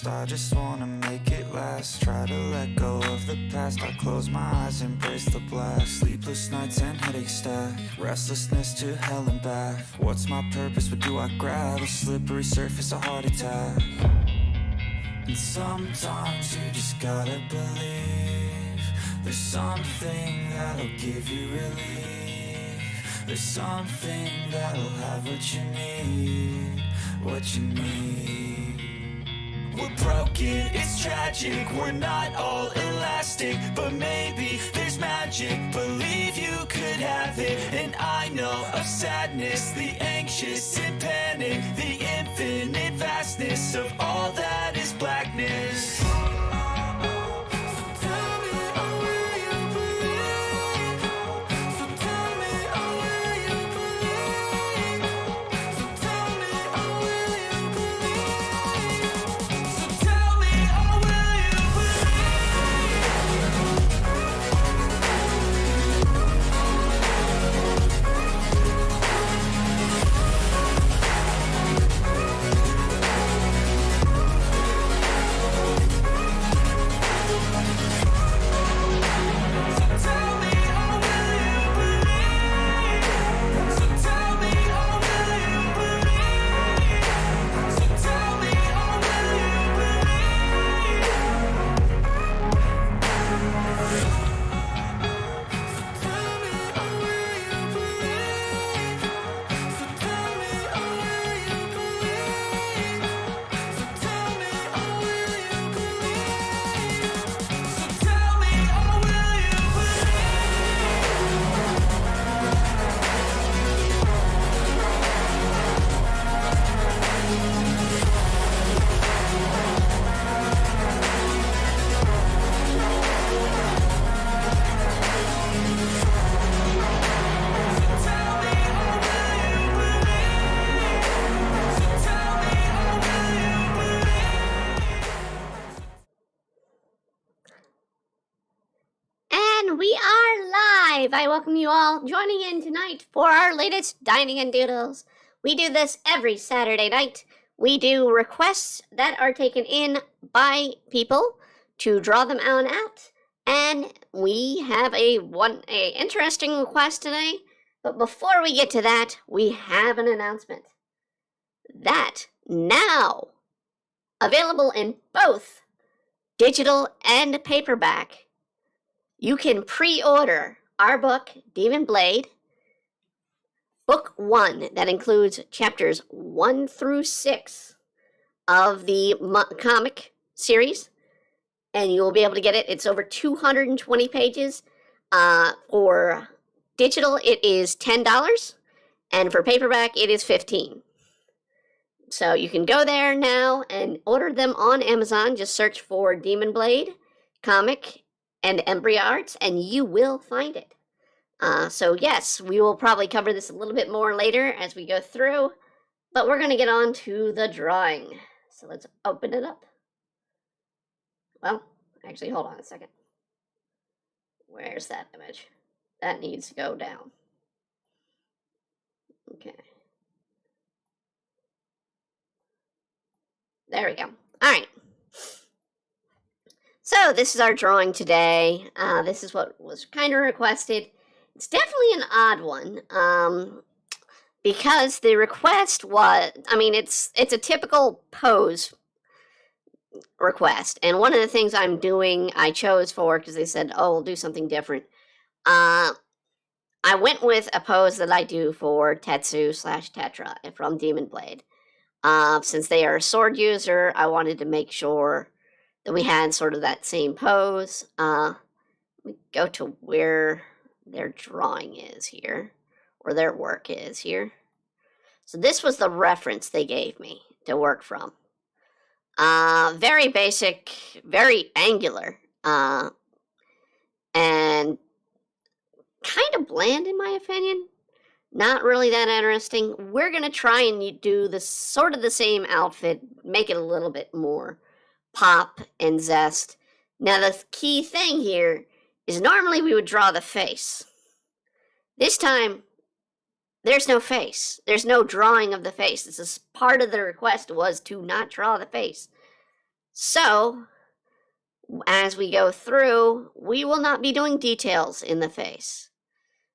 I just wanna make it last. Try to let go of the past. I close my eyes, embrace the blast. Sleepless nights and headaches stack. Restlessness to hell and back. What's my purpose? What do I grab? A slippery surface, a heart attack. And sometimes you just gotta believe there's something that'll give you relief. There's something that'll have what you need, what you need. We're broken, it's tragic, we're not all elastic, but maybe there's magic, believe you could have it. And I know of sadness, the anxious and panic, the infinite vastness of all that is blackness. We are live! I welcome you all joining in tonight for our latest Dining and Doodles. We do this every Saturday night. We do requests that are taken in by people to draw them on out. And we have a interesting request today. But before we get to that, we have an announcement. That now available in both digital and paperback, you can pre-order our book, Demon Blade, book 1, that includes chapters 1 through 6 of the comic series, and you will be able to get it. It's over 220 pages. For digital, it is $10, and for paperback, it is $15. So you can go there now and order them on Amazon. Just search for Demon Blade comic and Embryo Arts, and you will find it. So yes, we will probably cover this a little bit more later as we go through, but we're going to get on to the drawing. So let's open it up. Well, actually, hold on a second. Where's that image? That needs to go down. Okay. There we go. All right. So this is our drawing today. This is what was kind of requested. It's definitely an odd one, because the request was, it's a typical pose request. And one of the things I chose for, because they said, oh, we'll do something different. I went with a pose that I do for Tetsu/Tetra from Demon Blade. Since they are a sword user, I wanted to make sure that we had sort of that same pose. We go to where their drawing is here, or their work is here. So this was the reference they gave me to work from. Very basic, very angular, and kind of bland in my opinion. Not really that interesting. We're gonna try and do the sort of the same outfit, make it a little bit more pop and zest. Now the key thing here is normally we would draw the face. This time there's no face. There's no drawing of the face. This is part of the request was to not draw the face. So, as we go through, we will not be doing details in the face.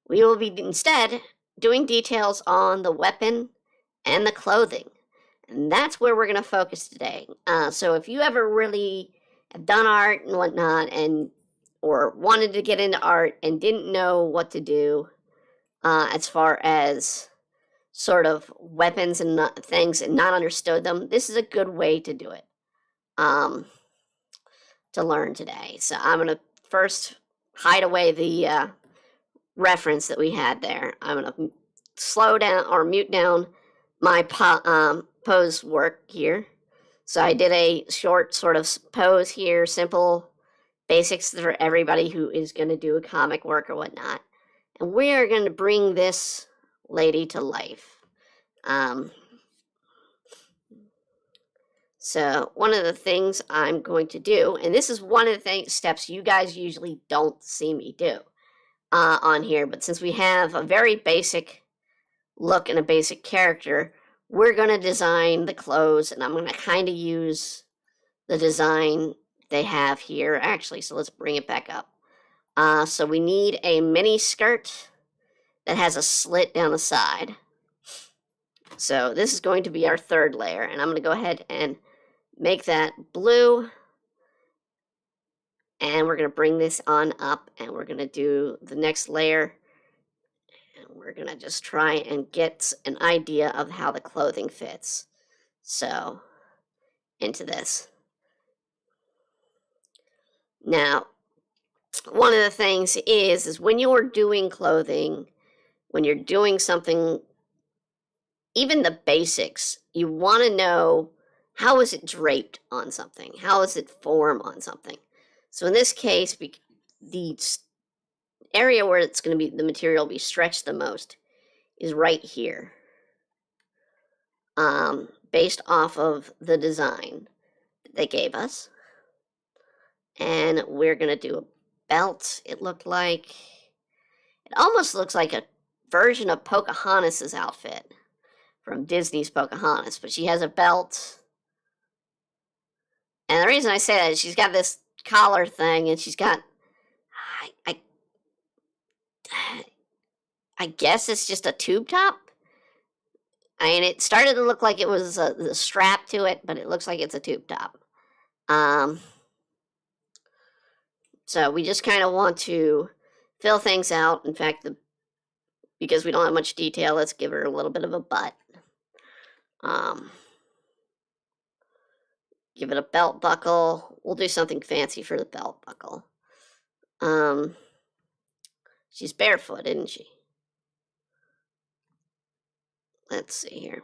We will be instead doing details on the weapon and the clothing. And that's where we're going to focus today. So if you ever really have done art and whatnot, or wanted to get into art and didn't know what to do as far as sort of weapons and things and not understood them, this is a good way to do it, to learn today. So I'm going to first hide away the reference that we had there. I'm going to slow down or mute down my pose work here. So I did a short sort of pose here, simple basics for everybody who is going to do a comic work or whatnot. And we are going to bring this lady to life. So one of the things I'm going to do, and this is one of the steps you guys usually don't see me do on here, but since we have a very basic look and a basic character, we're going to design the clothes, and I'm going to kind of use the design they have here. Actually, so let's bring it back up. So we need a mini skirt that has a slit down the side. So this is going to be our third layer, and I'm going to go ahead and make that blue. And we're going to bring this on up, and we're going to do the next layer. And we're going to just try and get an idea of how the clothing fits. So, into this. Now, one of the things is when you're doing clothing, when you're doing something, even the basics, you want to know, how is it draped on something? How is it form on something? So in this case, the area where it's going to be, the material will be stretched the most is right here. Based off of the design that they gave us. And we're going to do a belt, it looked like. It almost looks like a version of Pocahontas's outfit from Disney's Pocahontas, but she has a belt. And the reason I say that is she's got this collar thing, and she's got, I guess it's just a tube top. I mean, it started to look like it was a strap to it, but it looks like it's a tube top. So we just kind of want to fill things out. In fact, because we don't have much detail, let's give her a little bit of a butt. Give it a belt buckle. We'll do something fancy for the belt buckle. She's barefoot, isn't she? Let's see here.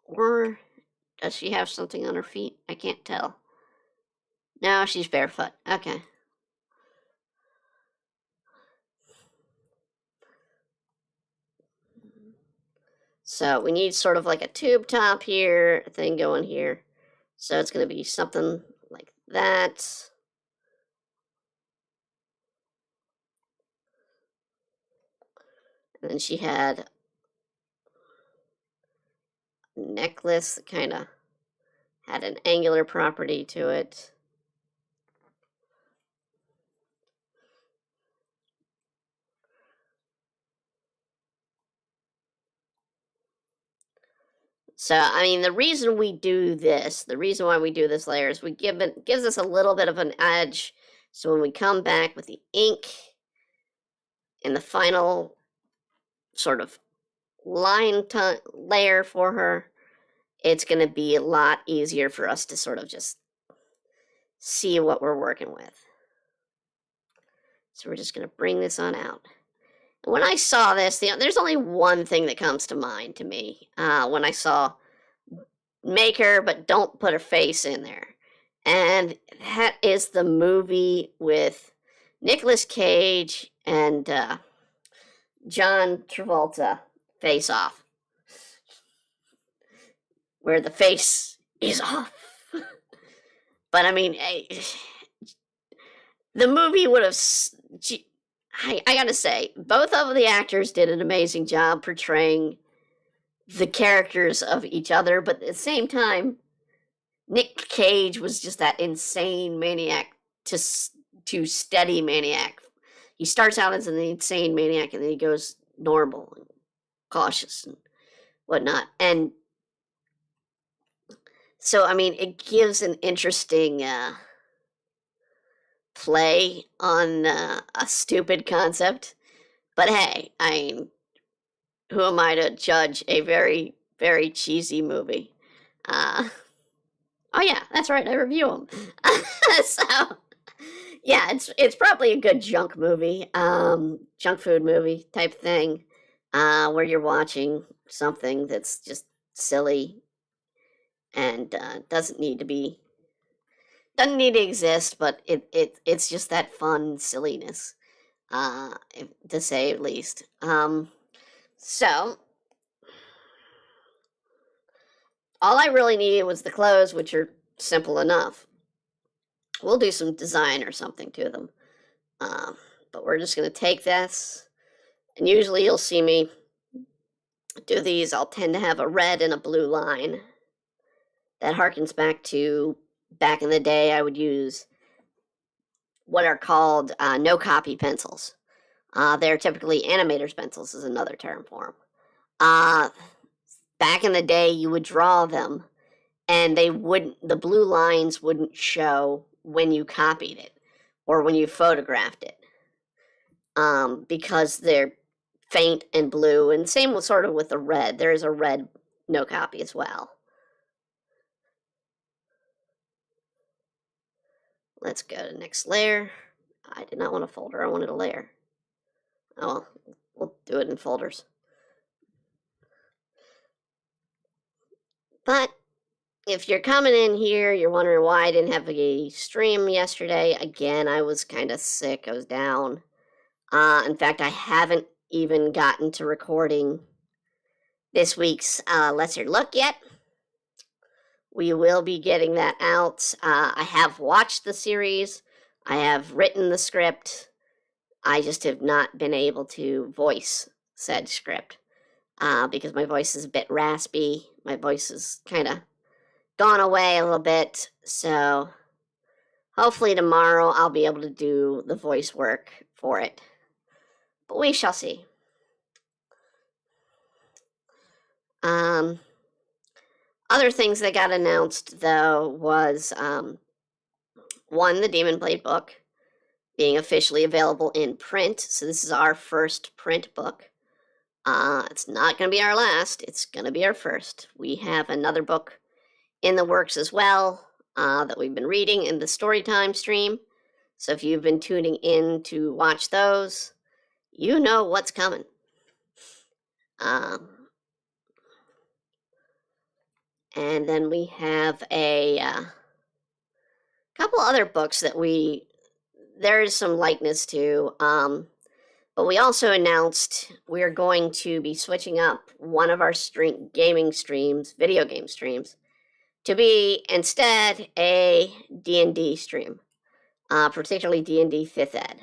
Or does she have something on her feet? I can't tell. No, she's barefoot. Okay. So we need sort of like a tube top here, a thing going here. So it's going to be something like that. And then she had a necklace that kind of had an angular property to it. So, I mean, the reason we do this, the reason why we do this layer is gives us a little bit of an edge. So when we come back with the ink and the final sort of line layer for her, it's going to be a lot easier for us to sort of just see what we're working with. So we're just going to bring this on out. When I saw this, there's only one thing that comes to mind to me when I saw make her, but don't put her face in there. And that is the movie with Nicolas Cage and John Travolta, Face Off, where the face is off. But I mean, the movie would have... I gotta say, both of the actors did an amazing job portraying the characters of each other, but at the same time, Nick Cage was just that insane maniac to steady maniac. He starts out as an insane maniac, and then he goes normal and cautious and whatnot. And so, I mean, it gives an interesting play on a stupid concept. But hey, I mean, who am I to judge a very, very cheesy movie? Oh yeah, that's right, I review them. So, yeah, it's probably a good junk movie, junk food movie type thing, where you're watching something that's just silly and doesn't need to exist, but it's just that fun silliness, to say at least. So all I really needed was the clothes, which are simple enough. We'll do some design or something to them, but we're just gonna take this, and usually you'll see me do these. I'll tend to have a red and a blue line. That harkens back to back in the day. I would use what are called no copy pencils. They're typically animator's pencils, is another term for them. Back in the day, you would draw them, and the blue lines wouldn't show when you copied it or when you photographed it, because they're faint and blue. And same with sort of with the red. There is a red no copy as well. Let's go to the next layer. I did not want a folder, I wanted a layer. Oh well, we'll do it in folders. But if you're coming in here, you're wondering why I didn't have a stream yesterday. Again, I was kind of sick, I was down. In fact, I haven't even gotten to recording this week's Lesser Look yet. We will be getting that out. I have watched the series. I have written the script. I just have not been able to voice said script, because my voice is a bit raspy. My voice is kind of gone away a little bit. So hopefully tomorrow I'll be able to do the voice work for it. But we shall see. Other things that got announced, though, was one, the Demon Blade book being officially available in print. So this is our first print book. It's not going to be our last. It's going to be our first. We have another book in the works as well, that we've been reading in the Storytime stream. So if you've been tuning in to watch those, you know what's coming. And then we have a couple other books that there is some likeness to, but we also announced we're going to be switching up one of our video game streams, to be instead a D&D stream, particularly D&D 5th Ed.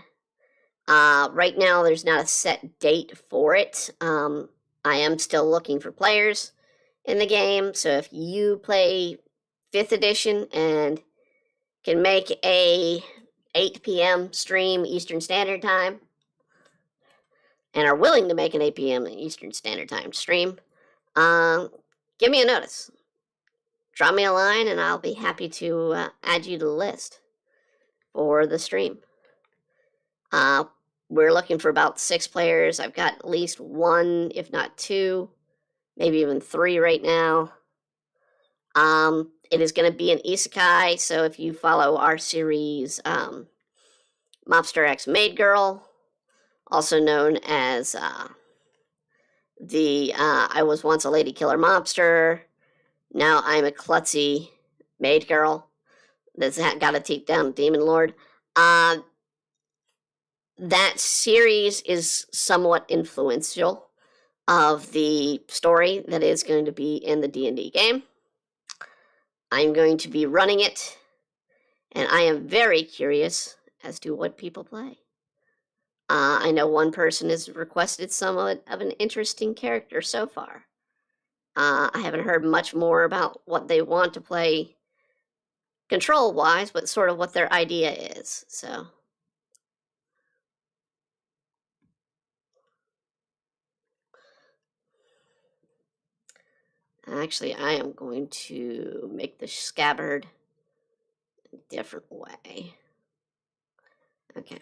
Right now, there's not a set date for it. I am still looking for players in the game, so if you play 5th edition and can make a 8 p.m. stream Eastern Standard Time, and are willing to make an 8 p.m. Eastern Standard Time stream, give me a notice. Drop me a line, and I'll be happy to add you to the list for the stream. We're looking for about 6 players. I've got at least 1, if not 2, maybe even 3 right now. It is going to be an isekai, so if you follow our series, Mobster X Maid Girl, also known as I was once a lady killer mobster, now I'm a klutzy maid girl that's got to take down a demon lord. That series is somewhat influential of the story that is going to be in the D&D game. I'm going to be running it, and I am very curious as to what people play. I know one person has requested somewhat of an interesting character so far. I haven't heard much more about what they want to play control-wise, but sort of what their idea is, so. Actually, I am going to make the scabbard a different way. Okay.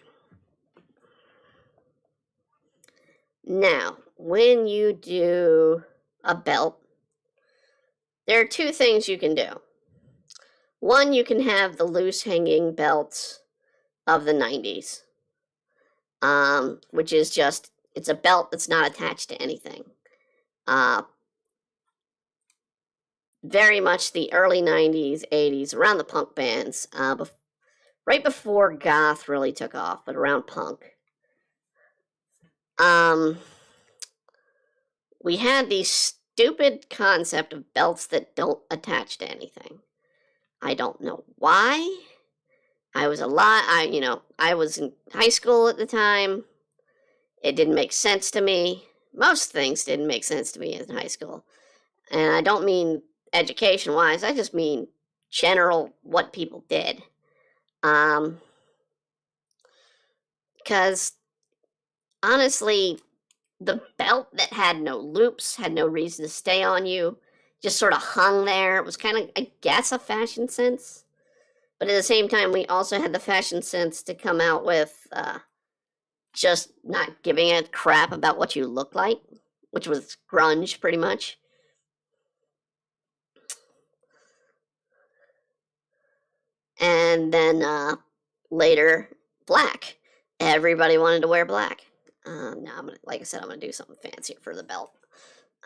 Now, when you do a belt, there are two things you can do. One, you can have the loose hanging belts of the 90s, which is just, it's a belt that's not attached to anything. Very much the early 90s, 80s, around the punk bands, right before goth really took off, but around punk. We had the stupid concept of belts that don't attach to anything. I don't know why. I was in high school at the time. It didn't make sense to me. Most things didn't make sense to me in high school. And I don't mean education-wise, I just mean general what people did. Because honestly, the belt that had no loops, had no reason to stay on you, just sort of hung there. It was kind of, I guess, a fashion sense. But at the same time, we also had the fashion sense to come out with just not giving a crap about what you look like, which was grunge, pretty much. And then later, black. Everybody wanted to wear black. Now, like I said, I'm going to do something fancier for the belt.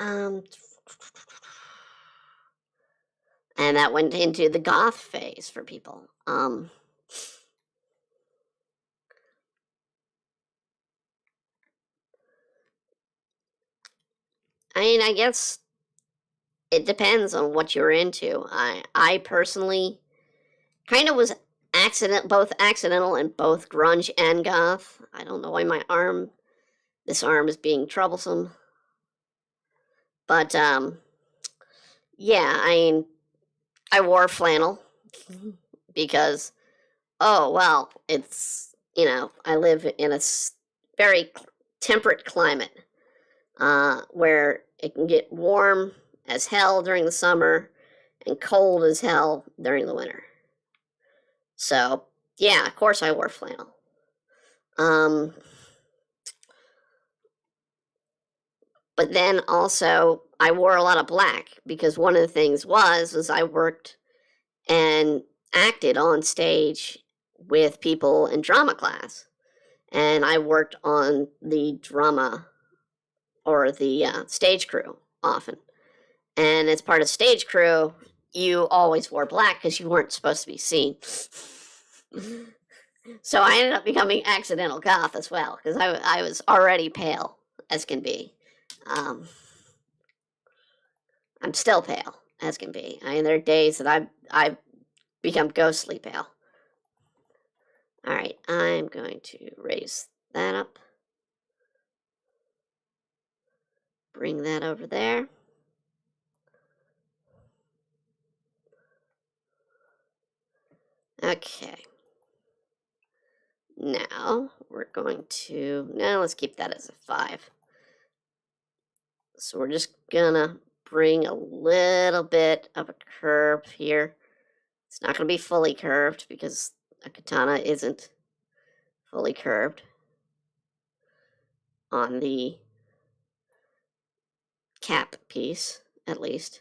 And that went into the goth phase for people. I mean, I guess it depends on what you're into. I personally kind of was both accidental in both grunge and goth. I don't know why this arm is being troublesome. But, yeah, I mean, I wore flannel because, oh, well, it's, I live in a very temperate climate where it can get warm as hell during the summer and cold as hell during the winter. So, yeah, of course I wore flannel. But then also I wore a lot of black because one of the things was I worked and acted on stage with people in drama class. And I worked on the drama or the stage crew often. And as part of stage crew, you always wore black because you weren't supposed to be seen. So I ended up becoming accidental goth as well because I was already pale as can be. I'm still pale as can be. I mean, there are days that I've become ghostly pale. All right, I'm going to raise that up. Bring that over there. Okay. Now we're going to, let's keep that as a 5. So we're just gonna bring a little bit of a curve here. It's not gonna be fully curved because a katana isn't fully curved on the cap piece, at least.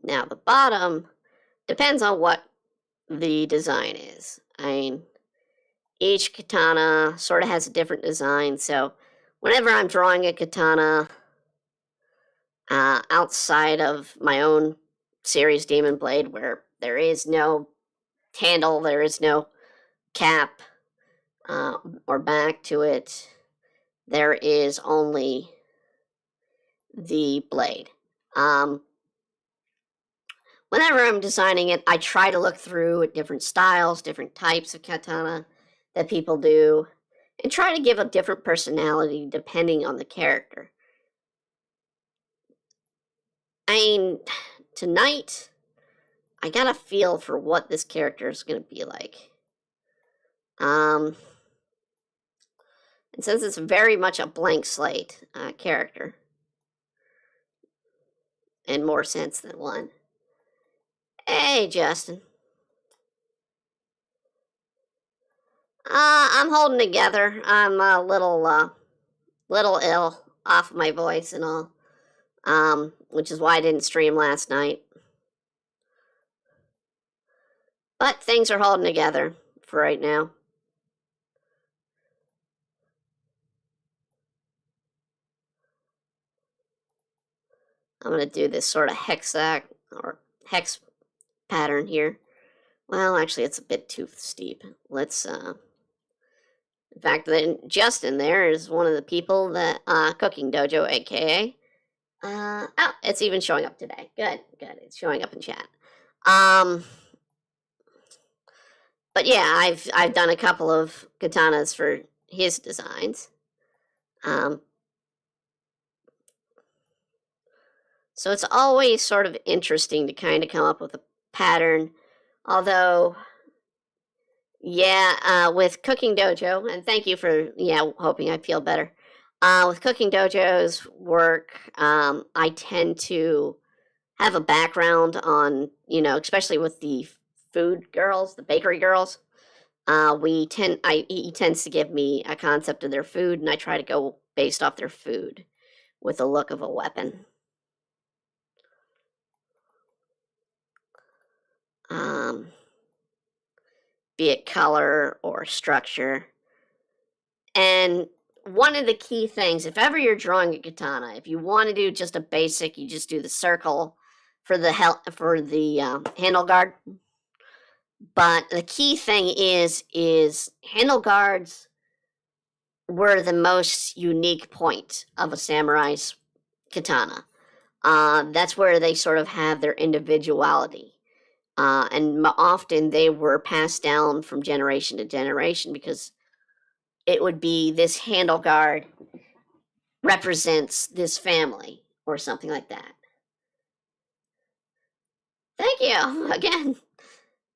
Now the bottom depends on what the design is. I mean, each katana sort of has a different design, so whenever I'm drawing a katana outside of my own series Demon Blade, where there is no handle, there is no cap or back to it, there is only the blade. Whenever I'm designing it, I try to look through at different styles, different types of katana that people do and try to give a different personality depending on the character. I mean, tonight, I got a feel for what this character is going to be like. And since it's very much a blank slate character, in more sense than one. Hey, Justin. I'm holding together. I'm a little ill off my voice and all. Which is why I didn't stream last night. But things are holding together for right now. I'm going to do this sort of hex pattern here. Well, actually, it's a bit too steep. Let's, in fact, then Justin there is one of the people that, Cooking Dojo, aka, oh, it's even showing up today. Good. It's showing up in chat. But yeah, I've done a couple of katanas for his designs. So it's always sort of interesting to kind of come up with a pattern. Although, yeah, with Cooking Dojo, and thank you for, hoping I feel better. With Cooking Dojo's work, I tend to have a background on, especially with the food girls, the bakery girls. He tends to give me a concept of their food, and I try to go based off their food with the look of a weapon. Be it color or structure. And one of the key things, if ever you're drawing a katana, if you want to do just a basic, you just do the circle for the handle guard. But the key thing is handle guards were the most unique point of a samurai's katana. That's where they sort of have their individuality. And often they were passed down from generation to generation because it would be this handle guard represents this family or something like that. Thank you again.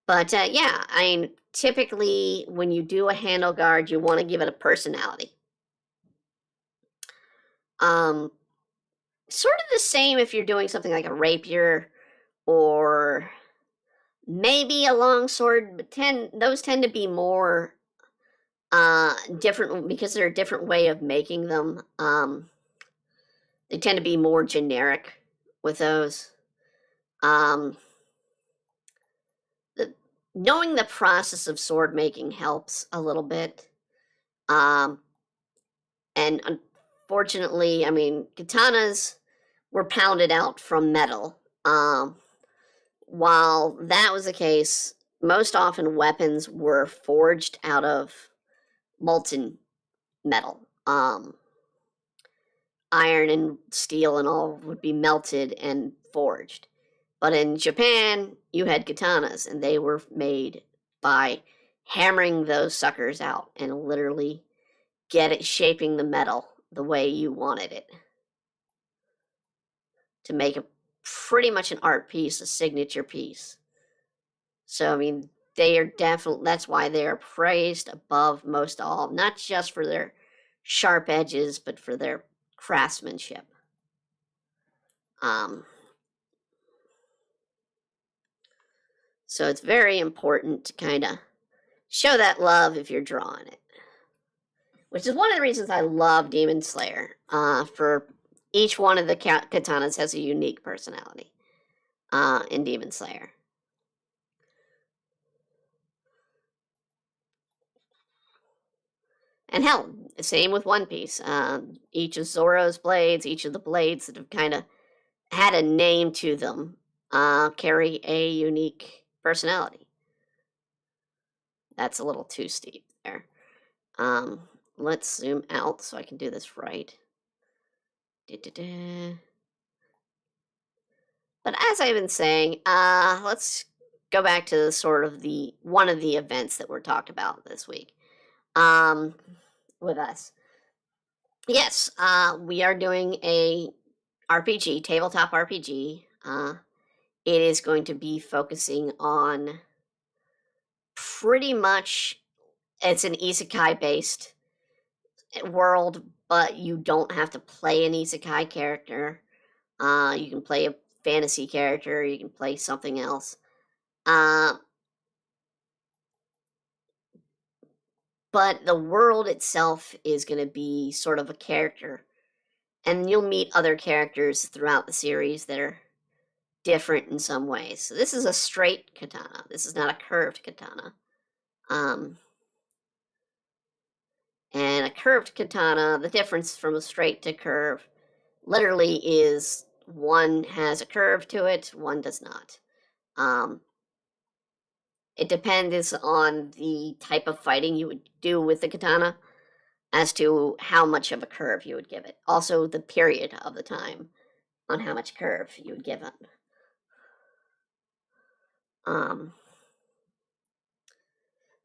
But yeah, I mean, typically when you do a handle guard, you want to give it a personality. Sort of the same if you're doing something like a rapier or maybe a longsword, but those tend to be more different because they're a different way of making them. They tend to be more generic with those. Knowing the process of sword making helps a little bit. And unfortunately, I mean, katanas were pounded out from metal. While that was the case, most often weapons were forged out of molten metal. Iron and steel and all would be melted and forged. But in Japan, you had katanas, and they were made by hammering those suckers out and literally shaping the metal the way you wanted it to make pretty much an art piece, a signature piece. So, I mean, they are definitely, that's why they are praised above most all, not just for their sharp edges, but for their craftsmanship. So it's very important to kind of show that love if you're drawing it. Which is one of the reasons I love Demon Slayer. For each one of the katanas has a unique personality in Demon Slayer. And hell, same with One Piece. Each of Zoro's blades, each of the blades that have kind of had a name to them, carry a unique personality. That's a little too steep there. Let's zoom out so I can do this right. But as I've been saying, let's go back to one of the events that were talked about this week. um, with us. Yes, we are doing a RPG, tabletop RPG. It is going to be focusing on pretty much, it's an isekai based world, but you don't have to play an isekai character. You can play a fantasy character, you can play something else. But the world itself is going to be sort of a character. And you'll meet other characters throughout the series that are different in some ways. So this is a straight katana. This is not a curved katana. And a curved katana, the difference from a straight to curve literally is one has a curve to it, one does not. It depends on the type of fighting you would do with the katana as to how much of a curve you would give it. Also, the period of the time on how much curve you would give it.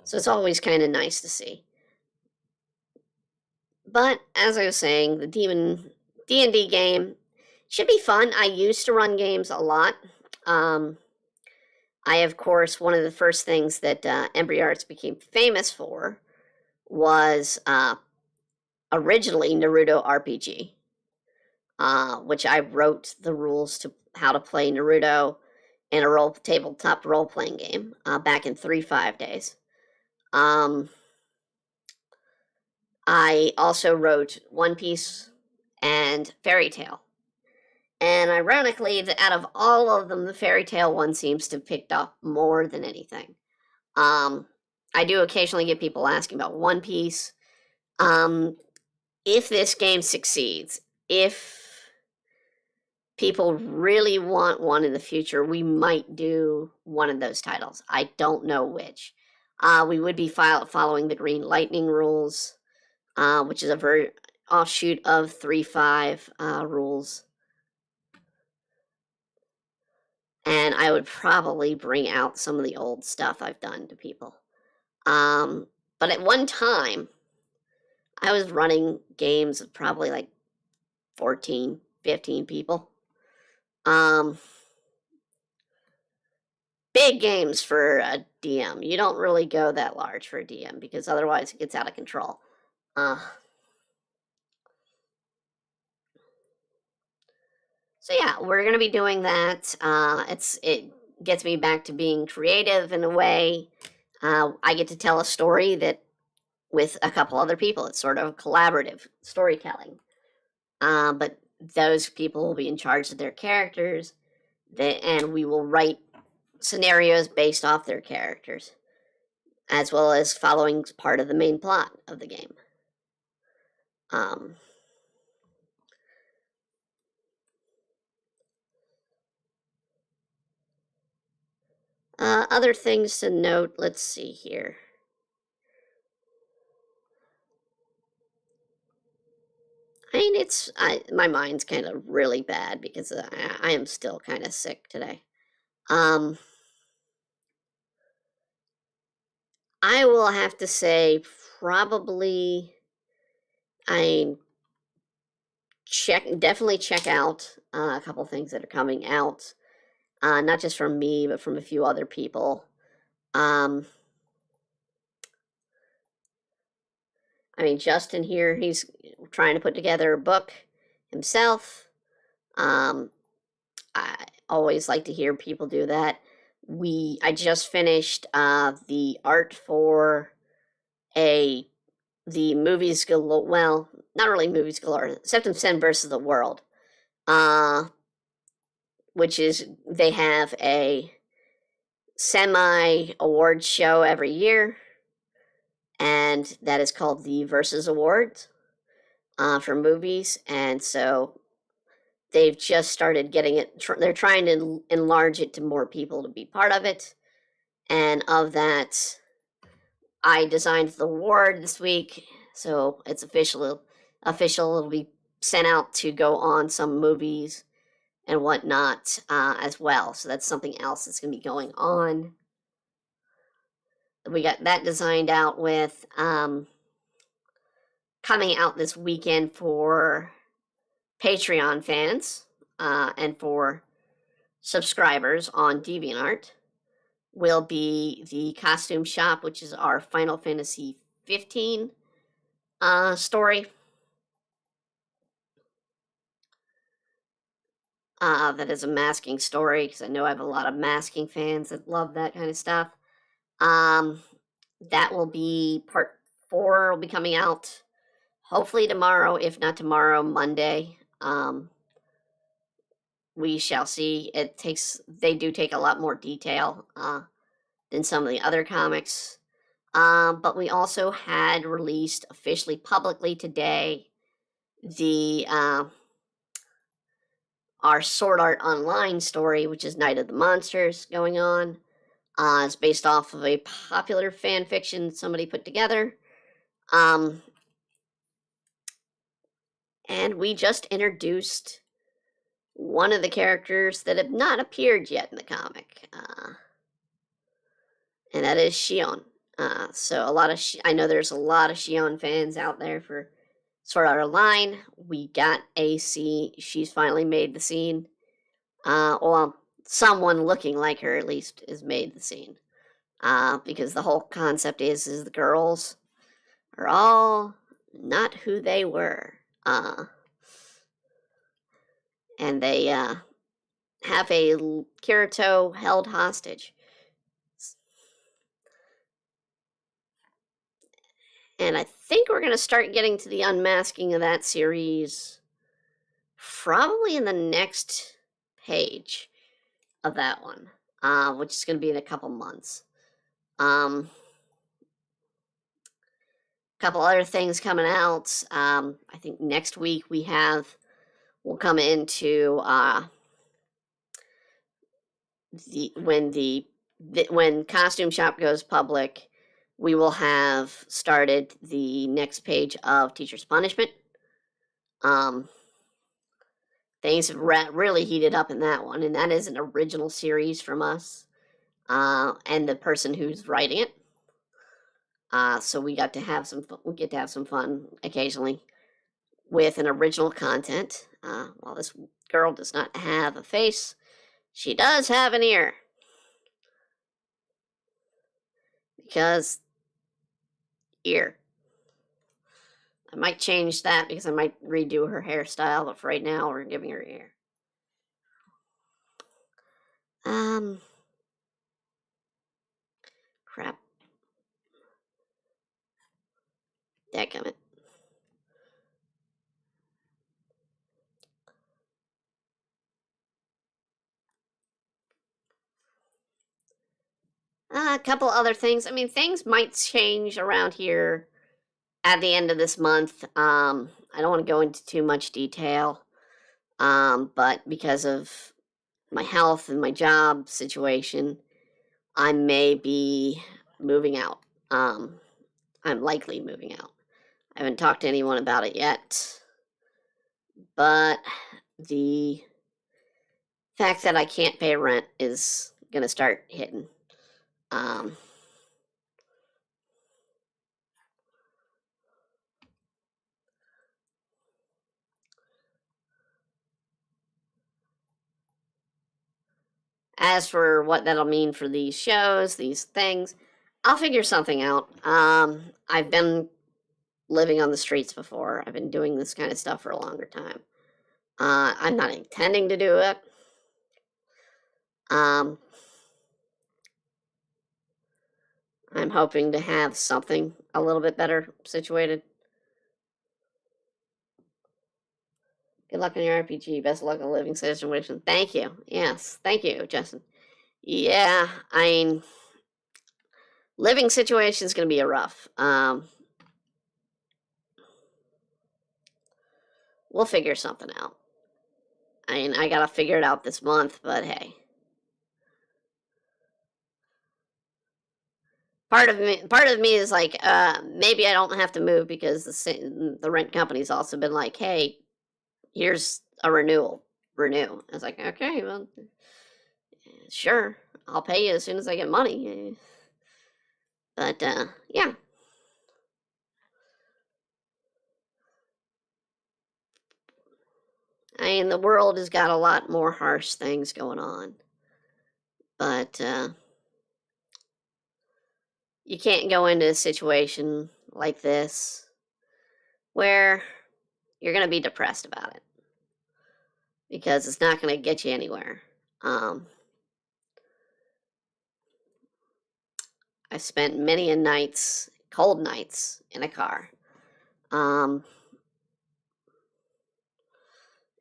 So it's always kind of nice to see. But as I was saying, the D&D game should be fun. I used to run games a lot. I, of course, one of the first things that Embry Arts became famous for was originally Naruto RPG, which I wrote the rules to how to play Naruto in a tabletop role-playing game back in 3.5 days. I also wrote One Piece and Fairy Tail. And ironically, out of all of them, the Fairy Tail one seems to have picked up more than anything. I do occasionally get people asking about One Piece. If this game succeeds, if people really want one in the future, we might do one of those titles. I don't know which. We would be following the Green Lightning rules, which is a offshoot of 3.5 rules. And I would probably bring out some of the old stuff I've done to people. But at one time, I was running games of probably like 14, 15 people. Big games for a DM. You don't really go that large for a DM because otherwise it gets out of control. So yeah, we're gonna be doing that. It gets me back to being creative in a way. I get to tell a story that with a couple other people. It's sort of collaborative storytelling. But those people will be in charge of their characters, and we will write scenarios based off their characters, as well as following part of the main plot of the game. Other things to note, let's see here. I mean, my mind's kind of really bad because I am still kind of sick today. I will have to say probably definitely check out a couple things that are coming out, not just from me but from a few other people. I mean, Justin here, he's trying to put together a book himself. I always like to hear people do that. I just finished the art for the movies galore. Well, not really movies galore. Septum Sen versus the World, which is they have a semi award show every year, and that is called the Versus Awards for movies. And so they've just started getting it. They're trying to enlarge it to more people to be part of it. And of that, I designed the award this week, so it's official. It'll be sent out to go on some movies and whatnot as well. So that's something else that's going to be going on. We got that designed out with. coming out this weekend for Patreon fans and for subscribers on DeviantArt will be the costume shop, which is our Final Fantasy 15 story. That is a masking story, because I know I have a lot of masking fans that love that kind of stuff. That will be part 4 will be coming out hopefully tomorrow, if not tomorrow, Monday. We shall see. They do take a lot more detail than some of the other comics. But we also had released officially publicly today the our Sword Art Online story, which is Night of the Monsters going on. It's based off of a popular fan fiction somebody put together. And we just introduced one of the characters that have not appeared yet in the comic. And that is Shion. So I know there's a lot of Shion fans out there for Sword Art Online. We got a scene. She's finally made the scene. Well, someone looking like her at least has made the scene. Because the whole concept is the girls are all not who they were. And they have a Kirito held hostage. And I think we're going to start getting to the unmasking of that series probably in the next page of that one, which is going to be in a couple months. Couple other things coming out. I think next week we'll come into when Costume Shop goes public, we will have started the next page of Teacher's Punishment. Things have really heated up in that one, and that is an original series from us and the person who's writing it. So we get to have some fun occasionally with an original content. While this girl does not have a face, she does have an ear. Because ear. I might change that because I might redo her hairstyle, but for right now we're giving her ear. Crap. Dadgummit. A couple other things. I mean, things might change around here at the end of this month. I don't want to go into too much detail, but because of my health and my job situation, I may be moving out. I'm likely moving out. I haven't talked to anyone about it yet, but the fact that I can't pay rent is going to start hitting. As for what that'll mean for these shows, these things, I'll figure something out. I've been living on the streets before. I've been doing this kind of stuff for a longer time. I'm not intending to do it. I'm hoping to have something a little bit better situated. Good luck in your RPG. Best of luck in the living situation. Thank you. Yes, thank you, Justin. Yeah, I mean, living situation is going to be a rough. We'll figure something out. I mean, I got to figure it out this month, but hey. Part of me is like, maybe I don't have to move because the rent company's also been like, hey, here's a renew. I was like, okay, well, sure, I'll pay you as soon as I get money. But yeah. mean, the world has got a lot more harsh things going on, but you can't go into a situation like this where you're going to be depressed about it because it's not going to get you anywhere. I've spent many a nights, cold nights, in a car. And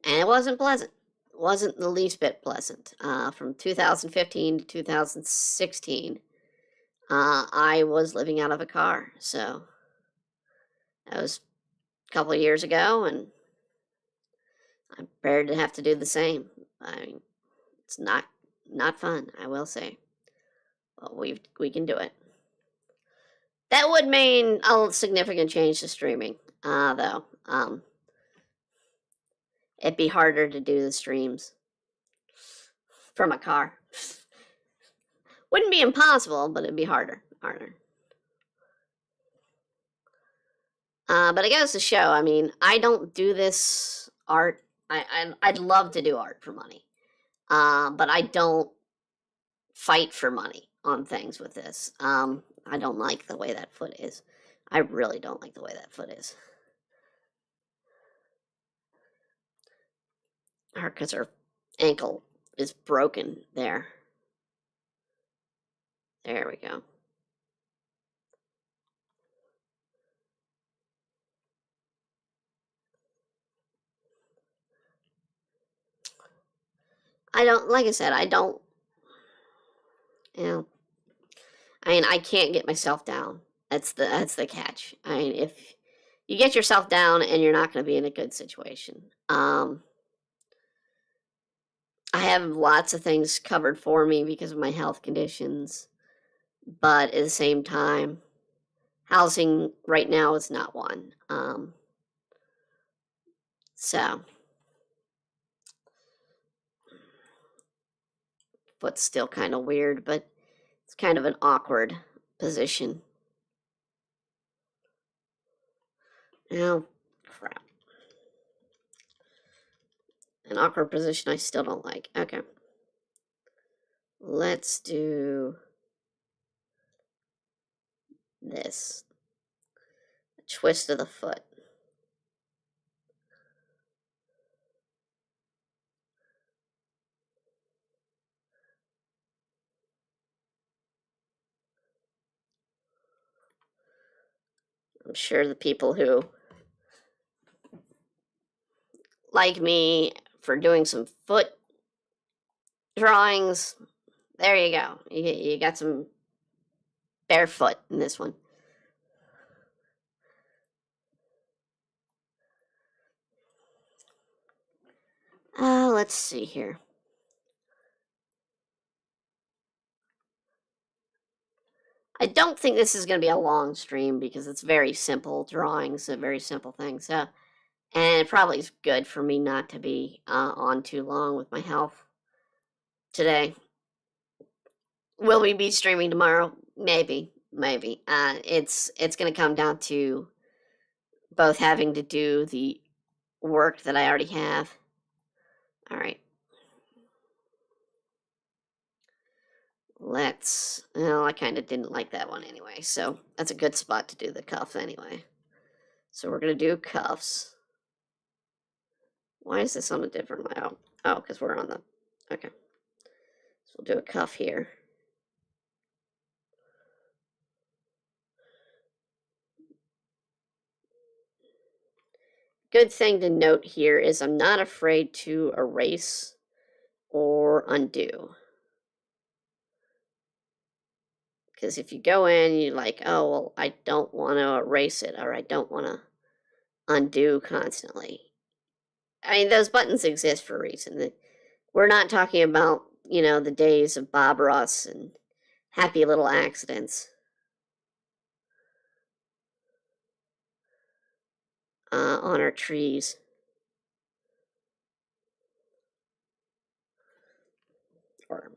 it wasn't pleasant. It wasn't the least bit pleasant. From 2015 to 2016, I was living out of a car. So that was a couple of years ago, and I'm prepared to have to do the same. I mean, it's not fun, I will say, but we can do it. That would mean a significant change to streaming, though. It'd be harder to do the streams from a car. Wouldn't be impossible, but it'd be harder. But it goes to show. I mean, I don't do this art. I'd love to do art for money, but I don't fight for money on things with this. I don't like the way that foot is. I really don't like the way that foot is. Because her ankle is broken there. There we go. I don't, like I said, I don't, you know, I mean, I can't get myself down. That's the catch. I mean, if you get yourself down and you're not going to be in a good situation. I have lots of things covered for me because of my health conditions, but at the same time, housing right now is not one. So, foot's still kind of weird, but it's kind of an awkward position. Oh, crap. An awkward position I still don't like. Okay. Let's do this. A twist of the foot. I'm sure the people who like me for doing some foot drawings, there you go. You got some barefoot in this one. Let's see here. I don't think this is going to be a long stream because it's very simple drawings, a very simple thing. So, and it probably is good for me not to be on too long with my health today. Will we be streaming tomorrow? Maybe. It's going to come down to both having to do the work that I already have. All right. I kind of didn't like that one anyway, so that's a good spot to do the cuff anyway. So we're going to do cuffs. Why is this on a different layout? Oh, because we're on the, okay. So we'll do a cuff here. Good thing to note here is I'm not afraid to erase or undo. Because if you go in, you're like, oh, well, I don't want to erase it, or I don't want to undo constantly. I mean, those buttons exist for a reason. We're not talking about, the days of Bob Ross and happy little accidents. On our trees. Or,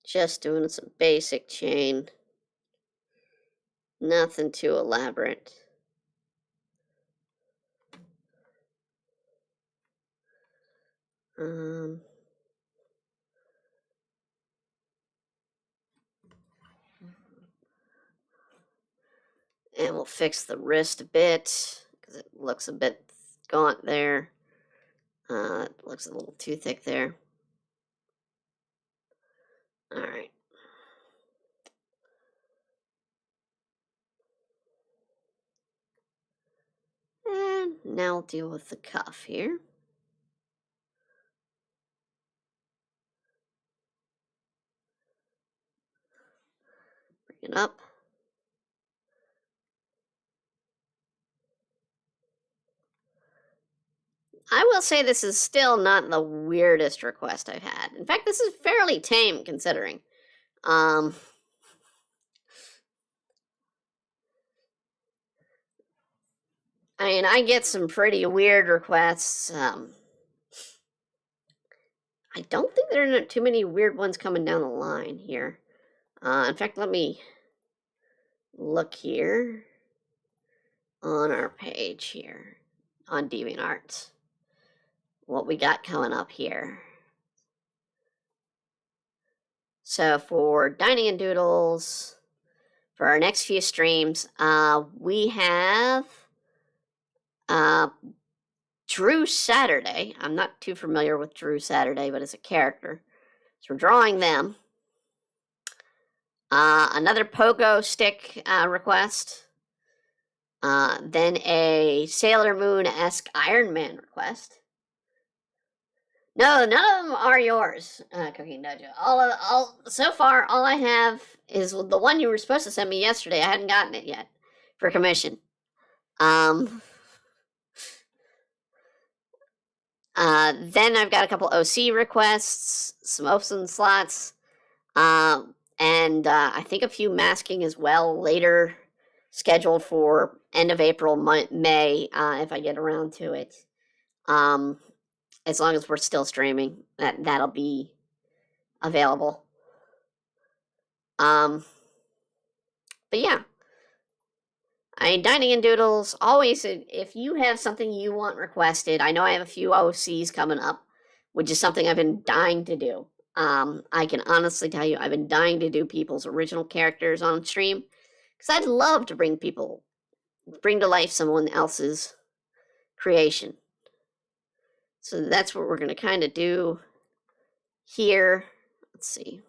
Just doing some basic chain. Nothing too elaborate. And we'll fix the wrist a bit because it looks a bit gaunt there. It looks a little too thick there. All right. And now we'll deal with the cuff here. Bring it up. I will say this is still not the weirdest request I've had. In fact, this is fairly tame considering. I mean, I get some pretty weird requests. I don't think there are too many weird ones coming down the line here. In fact, let me look here on our page here on DeviantArt. What we got coming up here. So for Dining and Doodles, for our next few streams, we have Drew Saturday. I'm not too familiar with Drew Saturday, but it's a character. So we're drawing them. Another pogo stick request. Then a Sailor Moon-esque Iron Man request. No, none of them are yours, Cooking Dojo. So far, all I have is the one you were supposed to send me yesterday. I hadn't gotten it yet for commission. Then I've got a couple OC requests, some open slots, and I think a few masking as well later, scheduled for end of April, May, if I get around to it. As long as we're still streaming, that'll be available. But yeah. Dining and Doodles, always, if you have something you want requested, I know I have a few OCs coming up, which is something I've been dying to do. I can honestly tell you, I've been dying to do people's original characters on stream, because I'd love to bring to life someone else's creation. So that's what we're going to kind of do here. Let's see.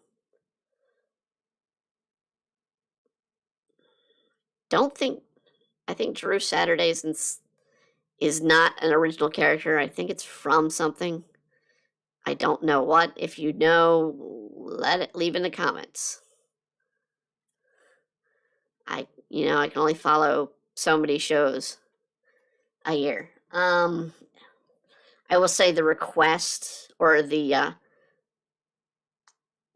I think Drew Saturdays is not an original character. I think it's from something. I don't know what. If you know, leave in the comments. I can only follow so many shows a year. I will say the request or the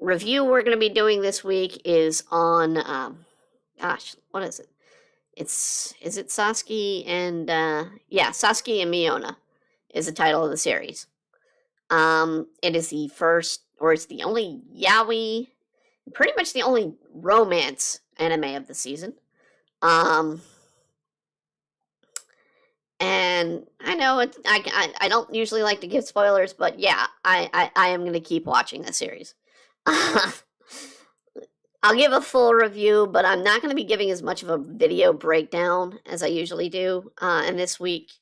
review we're going to be doing this week is on, what is it? Is it Sasuke and, Sasuke and Miona is the title of the series. It is the first, or it's the only yaoi, pretty much the only romance anime of the season. And I know I don't usually like to give spoilers, but yeah, I am going to keep watching this series. I'll give a full review, but I'm not going to be giving as much of a video breakdown as I usually do in this week,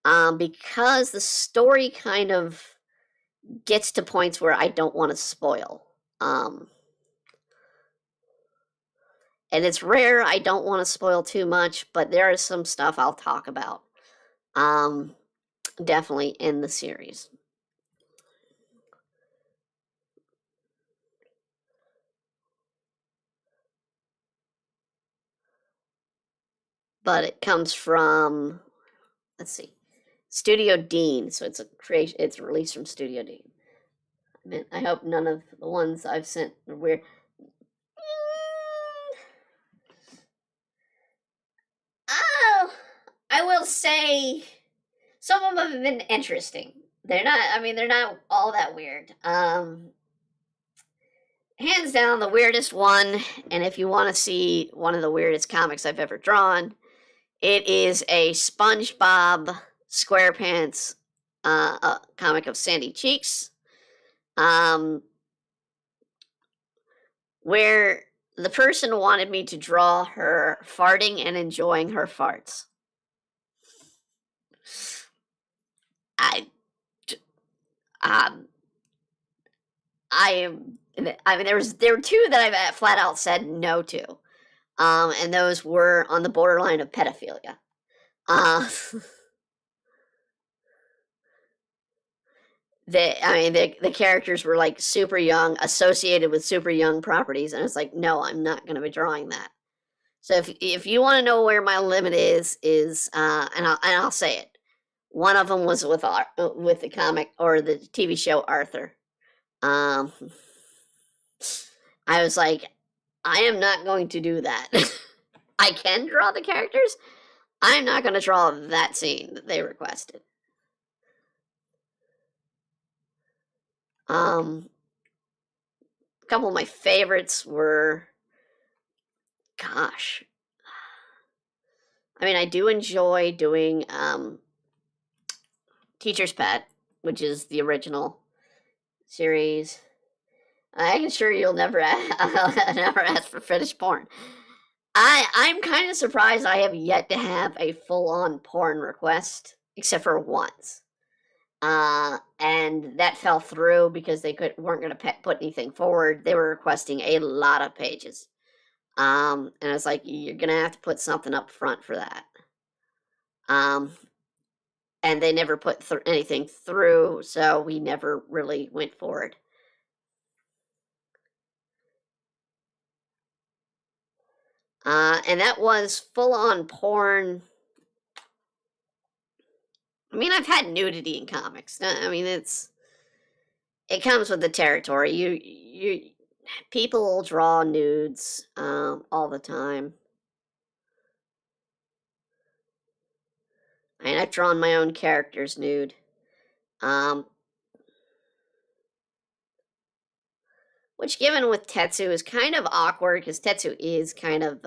because the story kind of gets to points where I don't want to spoil. And it's rare I don't want to spoil too much, but there is some stuff I'll talk about. Definitely in the series. But it comes from, let's see, Studio Dean. So it's it's a release from Studio Dean. I hope none of the ones I've sent are weird. Oh, I will say some of them have been interesting. They're not all that weird. hands down the weirdest one, and if you want to see one of the weirdest comics I've ever drawn, it is a SpongeBob SquarePants comic of Sandy Cheeks, um, where the person wanted me to draw her farting and enjoying her farts. I, um, I mean, there were two that I flat out said no to, and those were on the borderline of pedophilia. Uh, the characters were like super young, associated with super young properties, and it's like, no, I'm not going to be drawing that. So if you want to know where my limit is and I'll say it, one of them was with the comic or the TV show Arthur. I was like, I am not going to do that. I can draw the characters. I'm not going to draw that scene that they requested. A couple of my favorites were, gosh, I mean, I do enjoy doing Teacher's Pet, which is the original series. I can assure you'll never never ask for fetish porn. I'm kind of surprised I have yet to have a full-on porn request, except for once. And that fell through because they weren't going to put anything forward. They were requesting a lot of pages. And I was like, you're going to have to put something up front for that. And they never put anything through, so we never really went forward. And that was full-on porn. I mean, I've had nudity in comics. I mean, it comes with the territory. You people draw nudes all the time. I mean, I've drawn my own characters nude. Which, given with Tetsu, is kind of awkward because Tetsu is kind of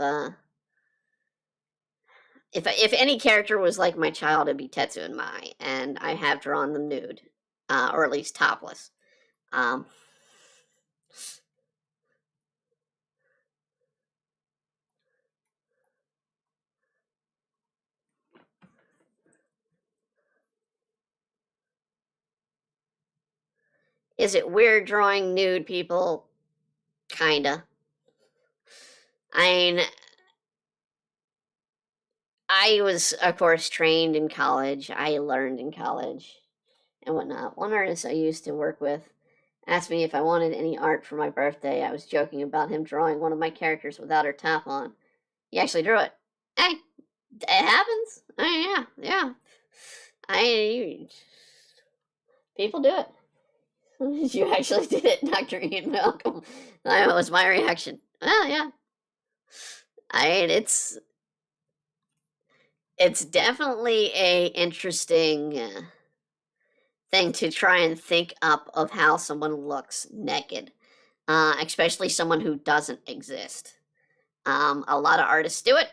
if any character was like my child, it'd be Tetsu and Mai, and I have drawn them nude, or at least topless. Is it weird drawing nude people? Kinda. I mean, I was, of course, trained in college. I learned in college and whatnot. One artist I used to work with asked me if I wanted any art for my birthday. I was joking about him drawing one of my characters without her top on. He actually drew it. Hey, it happens. Yeah. People do it. You actually did it, Dr. Ian Malcolm. That was my reaction. Well, yeah. I mean, it's definitely a interesting thing to try and think up of how someone looks naked, especially someone who doesn't exist. A lot of artists do it.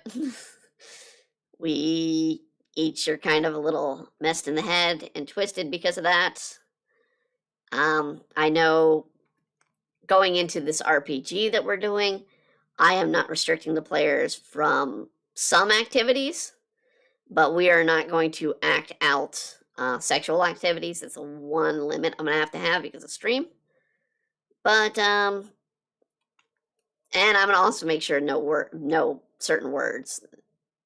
We each are kind of a little messed in the head and twisted because of that. I know going into this RPG that we're doing, I am not restricting the players from some activities, but we are not going to act out sexual activities. It's the one limit I'm gonna have to have because of stream. But and I'm gonna also make sure no certain words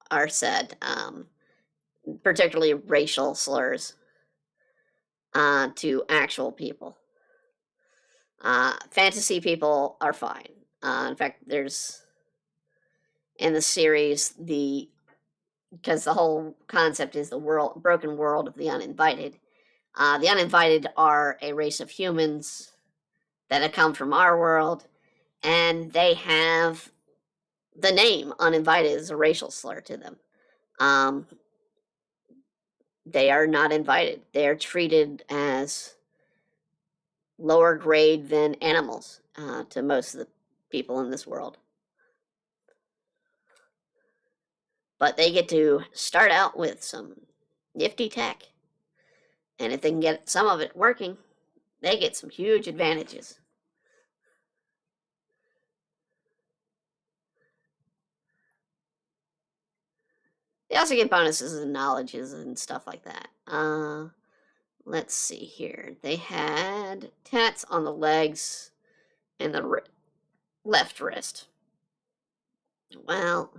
are said, particularly racial slurs, to actual people. Fantasy people are fine. In fact, there's in the series because the whole concept is the broken world of the uninvited. The uninvited are a race of humans that have come from our world, and they have the name uninvited as a racial slur to them. They are not invited. They are treated as lower grade than animals to most of the people in this world. But they get to start out with some nifty tech. And if they can get some of it working, they get some huge advantages. They also get bonuses and knowledges and stuff like that. Let's see here. They had tats on the legs and the left wrist. Well,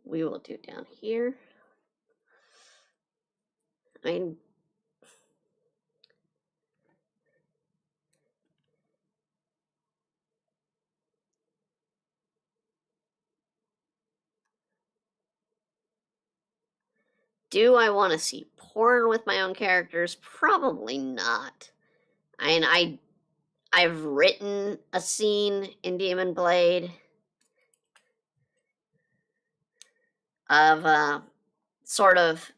we will do down here. I mean, do I want to see porn with my own characters? Probably not. I mean, I've written a scene in Demon Blade of sort of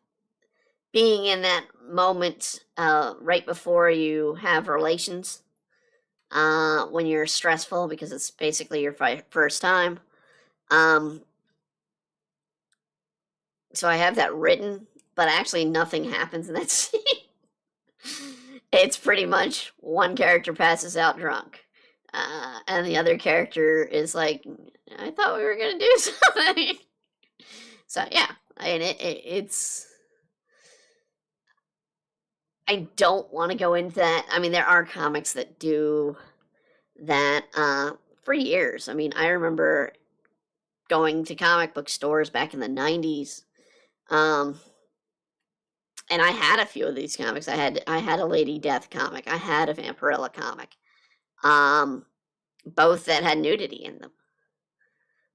being in that moment right before you have relations when you're stressful because it's basically your first time. So I have that written, but actually nothing happens in that scene. It's pretty much one character passes out drunk, and the other character is like, I thought we were going to do something. So yeah, I mean, it's... I don't want to go into that. I mean, there are comics that do that for years. I mean, I remember going to comic book stores back in the 90s. And I had a few of these comics. I had a Lady Death comic. I had a Vampirella comic. Both that had nudity in them.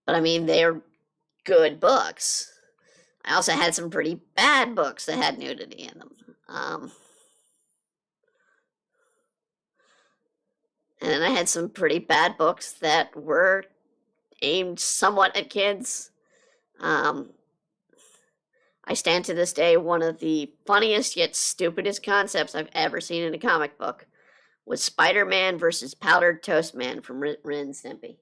But I mean, they're good books. I also had some pretty bad books that had nudity in them. And then I had some pretty bad books that were aimed somewhat at kids. I stand to this day, one of the funniest yet stupidest concepts I've ever seen in a comic book was Spider-Man versus Powdered Toast Man from Ren and Stimpy.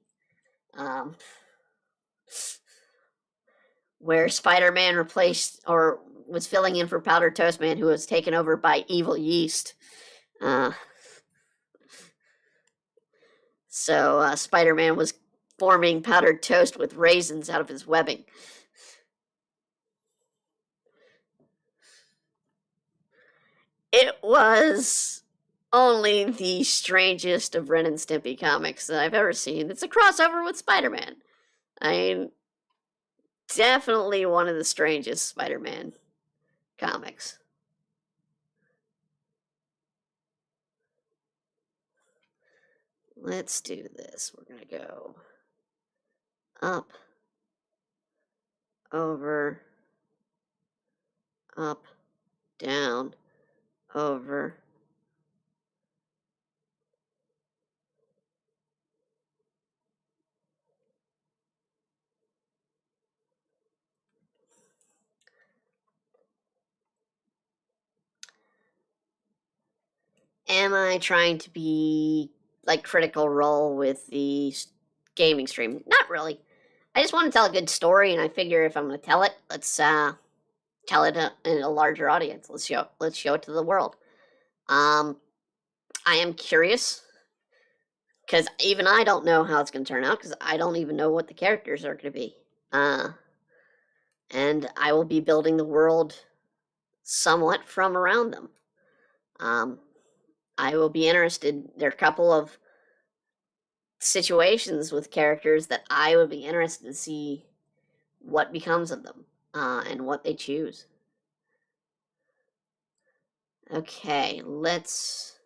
Where Spider-Man replaced, or was filling in for Powdered Toast Man, who was taken over by evil yeast. So Spider-Man was forming powdered toast with raisins out of his webbing. It was only the strangest of Ren and Stimpy comics that I've ever seen. It's a crossover with Spider-Man. I mean, definitely one of the strangest Spider-Man comics. Let's do this. We're going to go up, over, up, down, over. Am I trying to be like Critical Role with the gaming stream? Not really. I just want to tell a good story, and I figure if I'm going to tell it, let's tell it in a larger audience. Let's show it to the world. I am curious because even I don't know how it's going to turn out because I don't even know what the characters are going to be. And I will be building the world somewhat from around them. I will be interested. There are a couple of situations with characters that I would be interested to see what becomes of them and what they choose. Okay, let's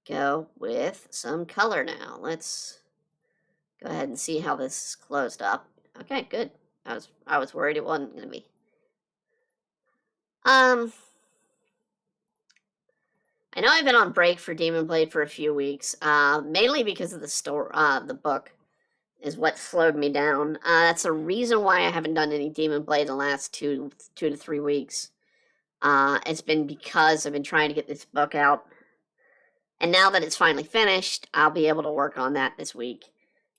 go with some color now. Let's go ahead and see how this is closed up. Okay, good. I was worried it wasn't going to be. I know I've been on break for Demon Blade for a few weeks, mainly because of the book is what slowed me down. That's the reason why I haven't done any Demon Blade in the last 2 to 3 weeks. It's been because I've been trying to get this book out. And now that it's finally finished, I'll be able to work on that this week.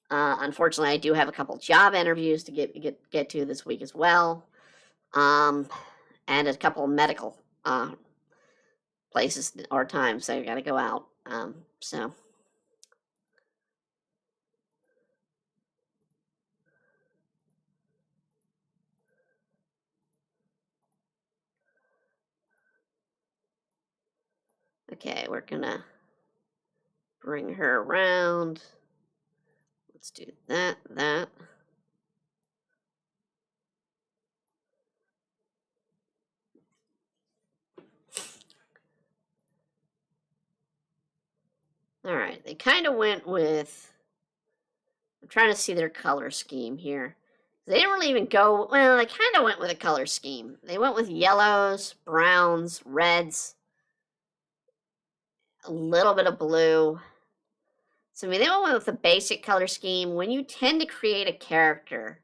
Unfortunately, I do have a couple job interviews to get to this week as well, and a couple medical places or times I got to go out. So. Okay, we're gonna bring her around. Let's do that. All right, they kind of went with, I'm trying to see their color scheme here. They didn't really even go, well, they kind of went with a color scheme. They went with yellows, browns, reds, a little bit of blue. So, I mean, they went with the basic color scheme. When you tend to create a character,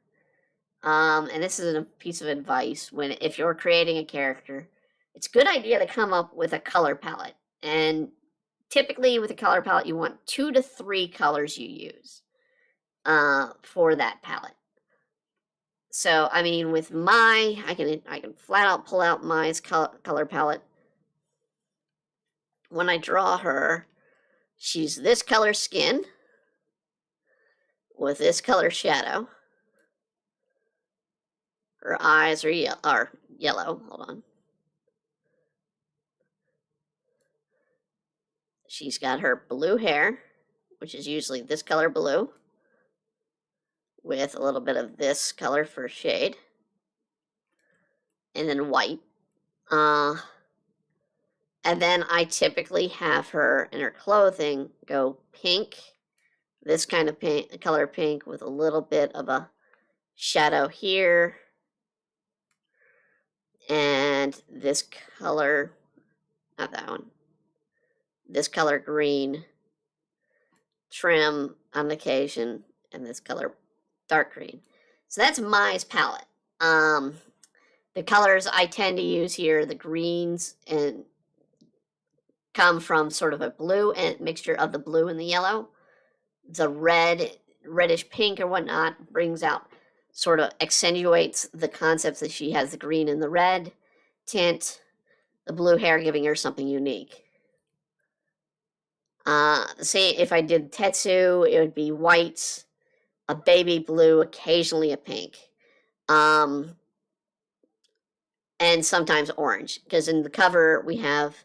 and this is a piece of advice, if you're creating a character, it's a good idea to come up with a color palette. And typically with a color palette, you want 2 to 3 colors you use for that palette. So, I mean, with I can flat out pull out Mai's color palette. When I draw her, she's this color skin with this color shadow. Her eyes are yellow. Hold on. She's got her blue hair, which is usually this color blue, with a little bit of this color for shade, and then white. And then I typically have her in her clothing go pink, this kind of color pink with a little bit of a shadow here, and this color, not that one, this color green trim on occasion, and this color dark green. So that's Mai's palette. The colors I tend to use here, the greens, and come from sort of a blue and mixture of the blue and the yellow. The reddish pink or whatnot brings out, sort of accentuates the concepts that she has the green and the red tint, the blue hair giving her something unique. Say if I did Tetsu, it would be white, a baby blue, occasionally a pink, and sometimes orange, because in the cover we have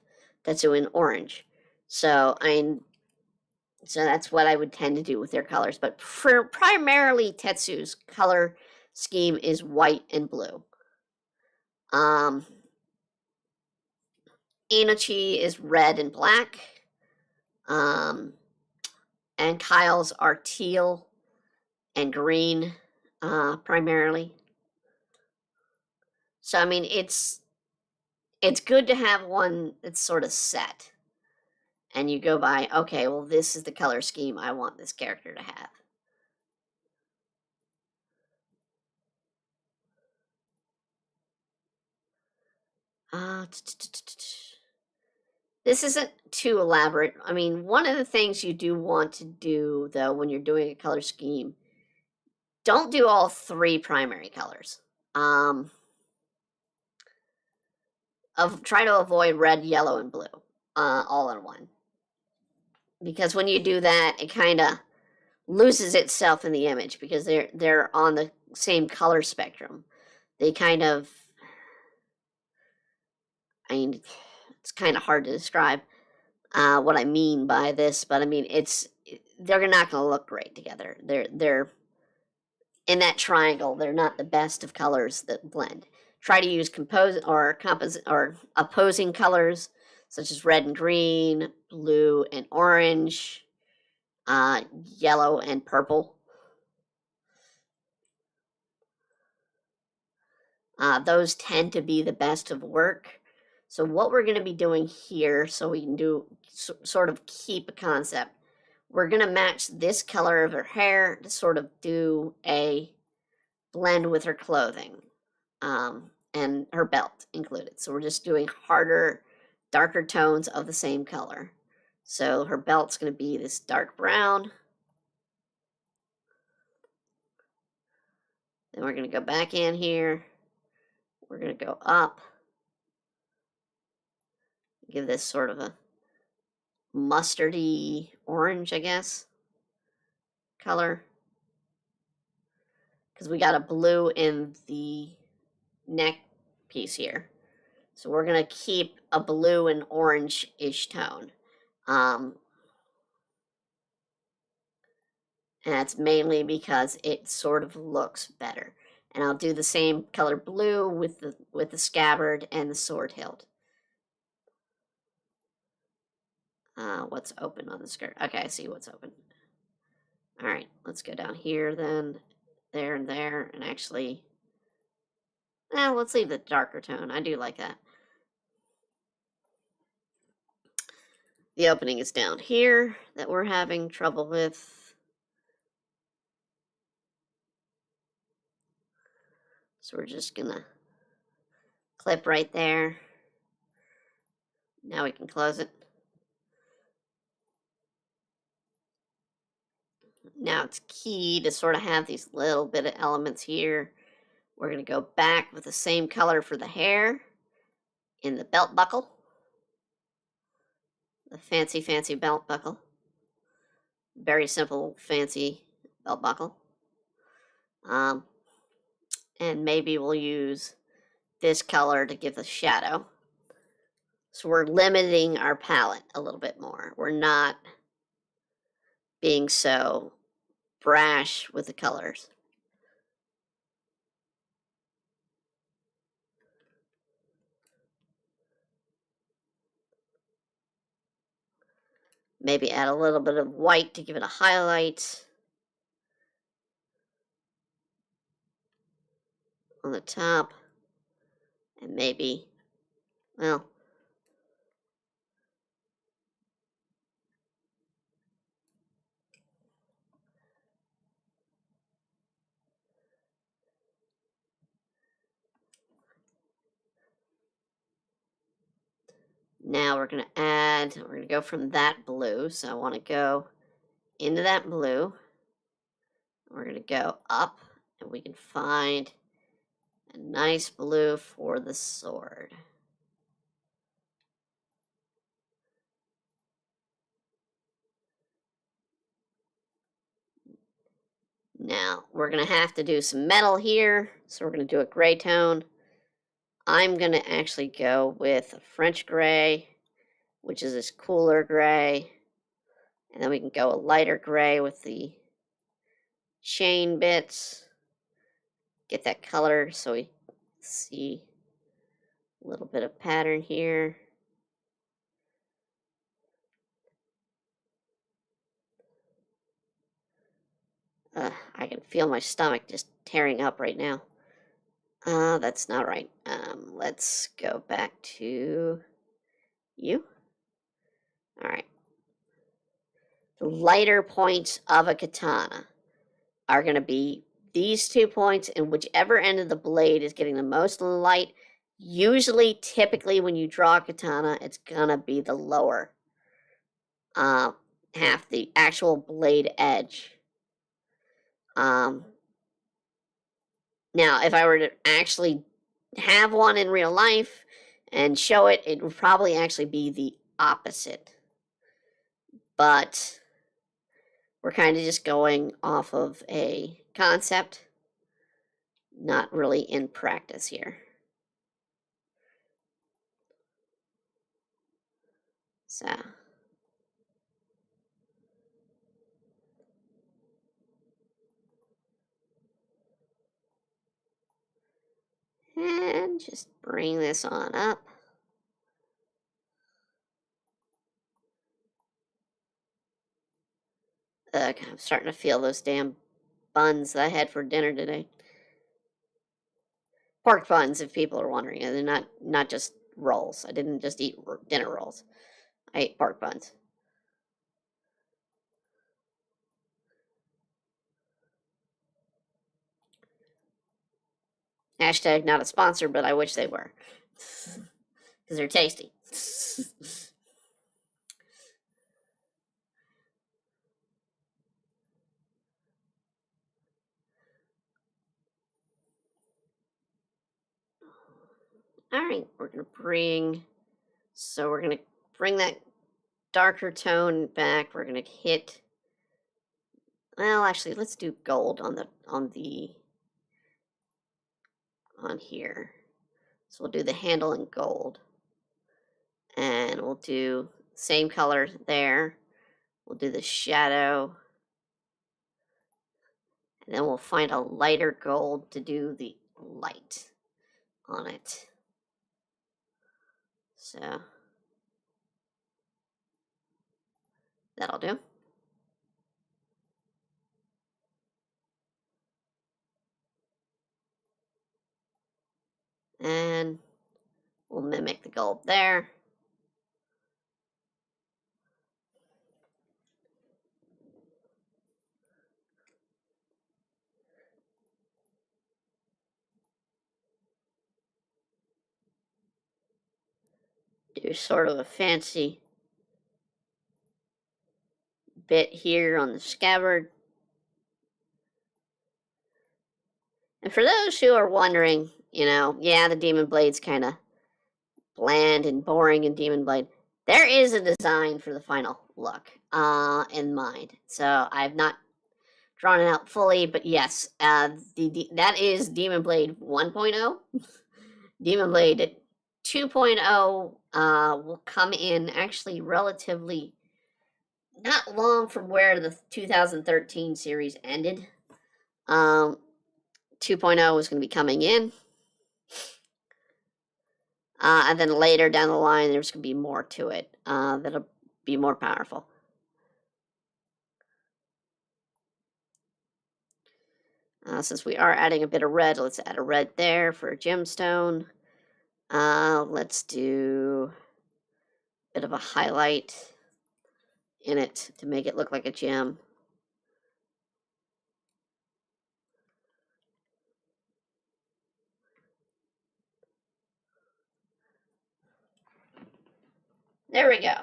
Tetsu in orange. So that's what I would tend to do with their colors. But primarily Tetsu's color scheme is white and blue. Inochi is red and black. And Kyle's are teal and green, primarily. So, I mean, it's good to have one that's sort of set. And you go by, okay, well, this is the color scheme I want this character to have. This isn't too elaborate. I mean, one of the things you do want to do, though, when you're doing a color scheme, don't do all 3 primary colors. Try to avoid red, yellow, and blue all in one. Because when you do that, it kind of loses itself in the image because they're on the same color spectrum. They kind of, I mean, it's kind of hard to describe what I mean by this, but I mean they're not going to look great together. They're in that triangle. They're not the best of colors that blend. Try to use composite or opposing colors such as red and green, blue and orange, yellow and purple. Those tend to be the best of work. So what we're going to be doing here, so we can do sort of keep a concept, we're going to match this color of her hair to sort of do a blend with her clothing, and her belt included. So we're just doing harder, darker tones of the same color. So her belt's going to be this dark brown. Then we're going to go back in here. We're going to go up. Give this sort of a mustardy orange, I guess, color. Because we got a blue in the neck piece here. So we're going to keep a blue and orange-ish tone. And that's mainly because it sort of looks better. And I'll do the same color blue with the scabbard and the sword hilt. What's open on the skirt? Okay, I see what's open. All right, let's go down here then, there and there, and actually, let's leave the darker tone. I do like that. The opening is down here that we're having trouble with. So we're just gonna clip right there. Now we can close it. Now it's key to sort of have these little bit of elements here. We're going to go back with the same color for the hair in the belt buckle. The fancy, fancy belt buckle. Very simple, fancy belt buckle. And maybe we'll use this color to give the shadow. So we're limiting our palette a little bit more. We're not being so brash with the colors. Maybe add a little bit of white to give it a highlight on the top. And maybe, well, now we're going to go from that blue. So I want to go into that blue. We're going to go up and we can find a nice blue for the sword. Now we're going to have to do some metal here. So we're going to do a gray tone. I'm going to actually go with a French gray, which is this cooler gray. And then we can go a lighter gray with the chain bits. Get that color so we see a little bit of pattern here. I can feel my stomach just tearing up right now. That's not right. Let's go back to you. All right. The lighter points of a katana are going to be these 2 points, and whichever end of the blade is getting the most light. Usually, typically, when you draw a katana, it's going to be the lower half, the actual blade edge. Now, if I were to actually have one in real life and show it, it would probably actually be the opposite. But we're kind of just going off of a concept, not really in practice here. So. And just bring this on up. Ugh, I'm starting to feel those damn buns that I had for dinner today. Pork buns, if people are wondering. They're not just rolls. I didn't just eat dinner rolls. I ate pork buns. Hashtag not a sponsor, but I wish they were. Because they're tasty. Alright, we're going to bring that darker tone back. We're going to hit, well, actually, let's do gold on here. So we'll do the handle in gold. And we'll do same color there. We'll do the shadow. And then we'll find a lighter gold to do the light on it. So that'll do. And we'll mimic the gold there. Do sort of a fancy bit here on the scabbard. And for those who are wondering, yeah, the Demon Blade's kind of bland and boring in Demon Blade. There is a design for the final look in mind. So I've not drawn it out fully, but yes, that is Demon Blade 1.0. Demon Blade 2.0 will come in actually relatively not long from where the 2013 series ended. 2.0 is going to be coming in. And then later down the line, there's going to be more to it that'll be more powerful. Since we are adding a bit of red, let's add a red there for a gemstone. Let's do a bit of a highlight in it to make it look like a gem. There we go.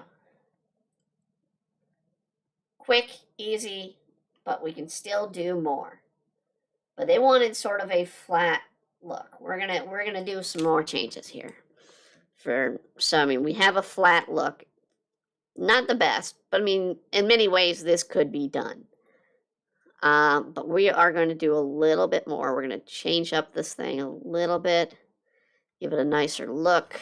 Quick, easy, but we can still do more. But they wanted sort of a flat look. We're gonna do some more changes here. We have a flat look. Not the best, but in many ways this could be done. But we are going to do a little bit more. We're going to change up this thing a little bit, give it a nicer look.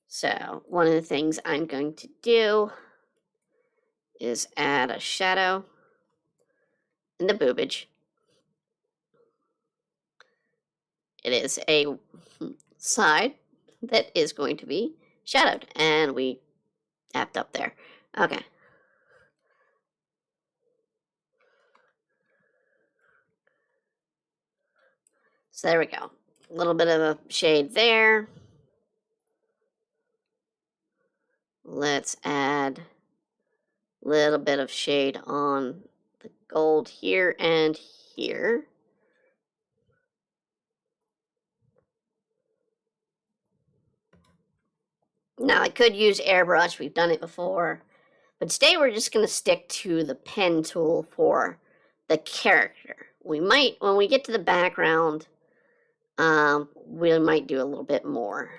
So one of the things I'm going to do is add a shadow in the boobage. It is a side that is going to be shadowed, and we tapped up there. Okay. So there we go. A little bit of a shade there. Let's add a little bit of shade on the gold here and here. Now, I could use airbrush. We've done it before. But today we're just going to stick to the pen tool for the character. We might, when we get to the background, we might do a little bit more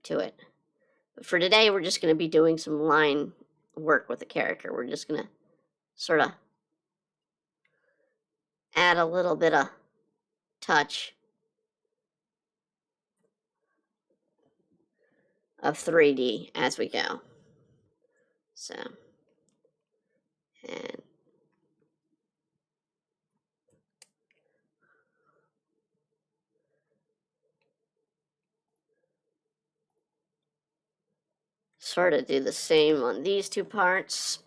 to it. But for today, we're just going to be doing some line work with the character. We're just going to sort of add a little bit of touch of 3D as we go. So, and sort of do the same on these two parts.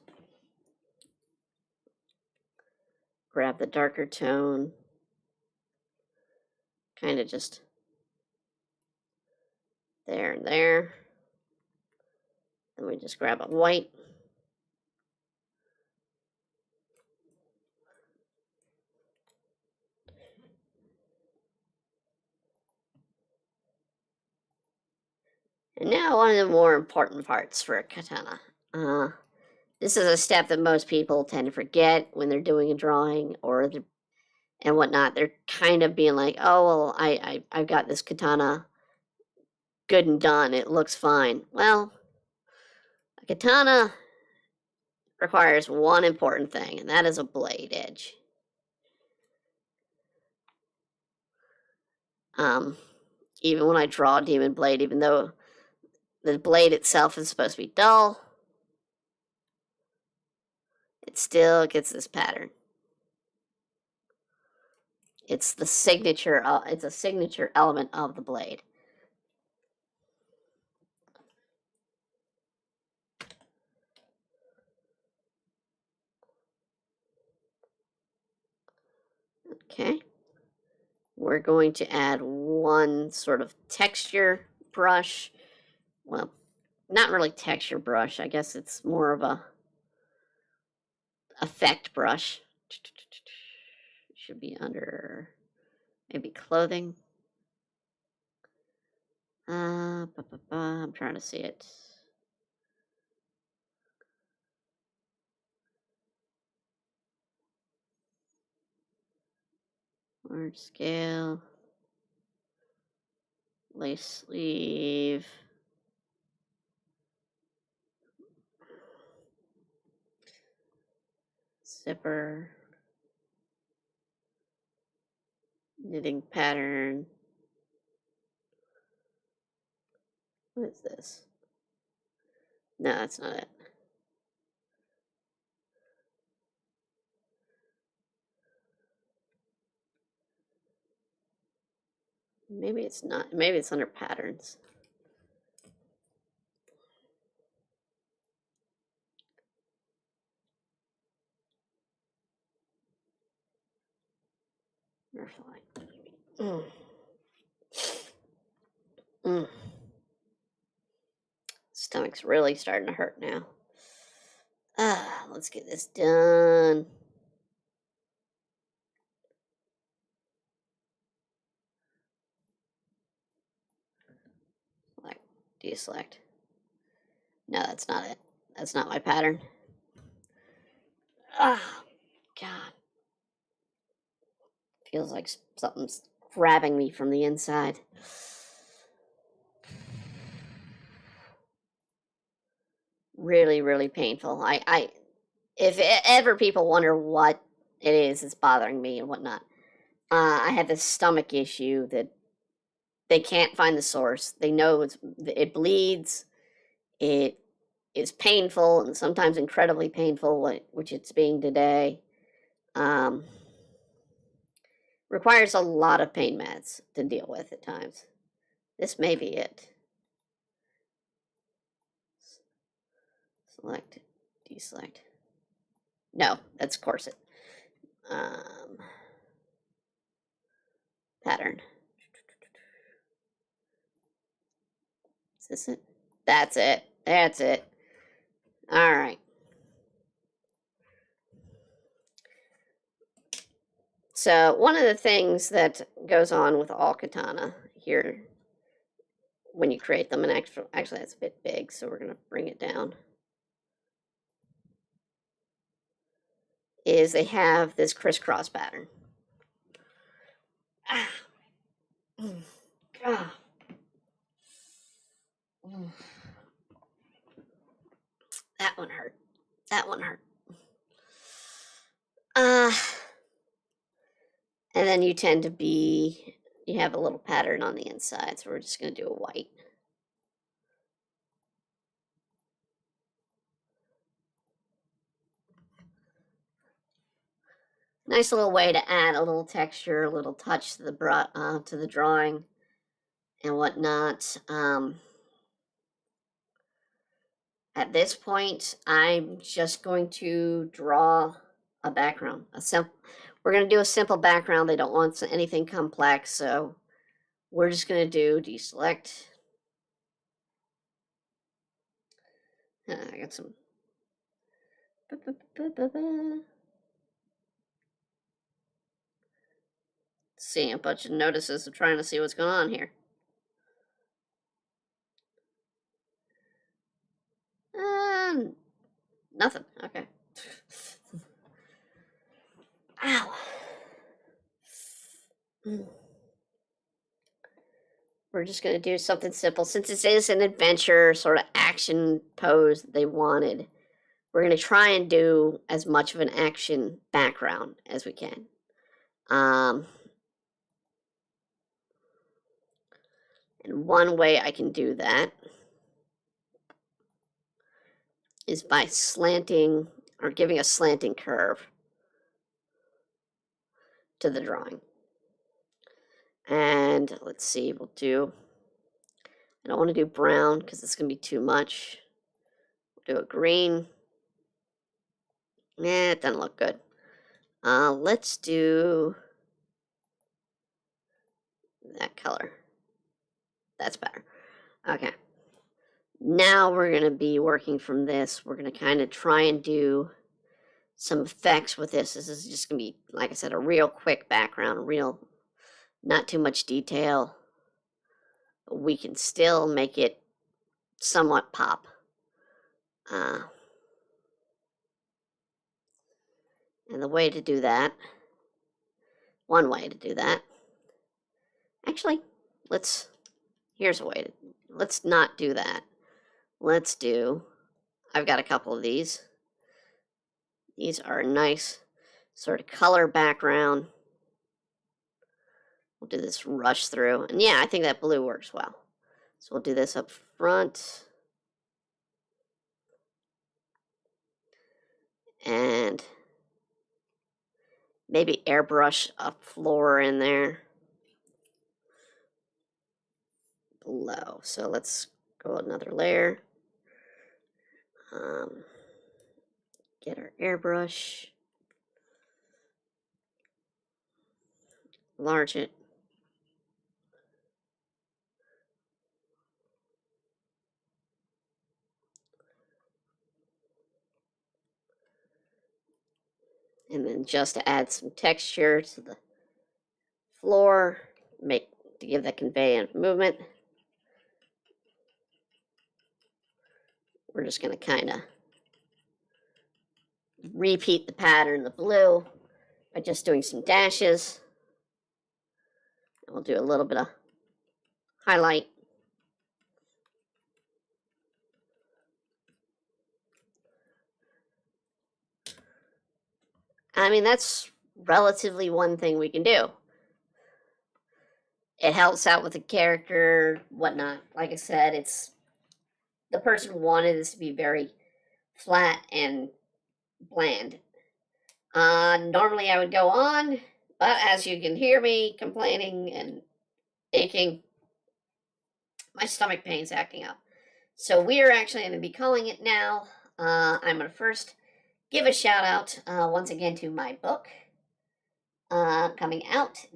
Grab the darker tone, kind of just there and there. Then we just grab a white. And now one of the more important parts for a katana. This is a step that most people tend to forget when they're doing a drawing or and whatnot, they're kind of being like, oh, well, I've got this katana good and done. It looks fine. Well, a katana requires one important thing, and that is a blade edge. Even when I draw a demon blade, even though the blade itself is supposed to be dull, it still gets this pattern. It's the signature. It's a signature element of the blade. Okay. We're going to add one sort of texture brush. Well, not really texture brush. I guess it's more of a effect brush. Should be under maybe clothing. I'm trying to see it. Large scale. Lace sleeve. Zipper. Knitting pattern. What is this? No, that's not it. Maybe it's not. Maybe it's under patterns. Mm. Mm. Stomach's really starting to hurt now. Let's get this done. Select, deselect. No, that's not it. That's not my pattern. Oh, God. Feels like something's grabbing me from the inside. Really, really painful. If ever people wonder what it is that's bothering me and whatnot, I have this stomach issue that they can't find the source. They know it bleeds. It is painful and sometimes incredibly painful, which it's being today. Requires a lot of pain meds to deal with at times. This may be it. Select, deselect. No, that's corset. Pattern. Is this it? That's it. That's it. All right. So one of the things that goes on with all katana here when you create them, and actually that's a bit big, so we're going to bring it down, is they have this crisscross pattern. Ah. Ah. That one hurt. That one hurt. And then you tend to you have a little pattern on the inside, so we're just going to do a white. Nice little way to add a little texture, a little touch to the drawing and whatnot. At this point, I'm just going to draw a background. We're going to do a simple background. They don't want anything complex, so we're just going to do deselect. I got some. See a bunch of notices of trying to see what's going on here. Nothing. Okay. Ow. We're just going to do something simple. Since this is an adventure sort of action pose that they wanted, we're going to try and do as much of an action background as we can. And one way I can do that is by slanting or giving a slanting curve to the drawing. And let's see, we'll do, I don't want to do brown because it's going to be too much. We'll do a green. It doesn't look good. Let's do that color. That's better. Okay. Now we're going to be working from this. We're going to kind of try and do some effects with this. This is just going to be, like I said, a real quick background, not too much detail. We can still make it somewhat pop. And the way to do that, one way to do that, actually, here's a way to, let's not do that. Let's do, I've got a couple of these. These are a nice sort of color background. We'll do this rush through. And yeah, I think that blue works well. So we'll do this up front. And maybe airbrush a floor in there below. So let's go another layer. Get our airbrush. Enlarge it. And then just to add some texture to the floor, to give that conveyance movement, we're just going to kind of repeat the pattern, the blue, by just doing some dashes. And we'll do a little bit of highlight. I mean, that's relatively one thing we can do. It helps out with the character, whatnot. Like I said, the person wanted this to be very flat and bland. Normally I would go on, but as you can hear me complaining and aching, my stomach pain's acting up. So we are actually going to be calling it now. I'm going to first give a shout out once again to my book coming out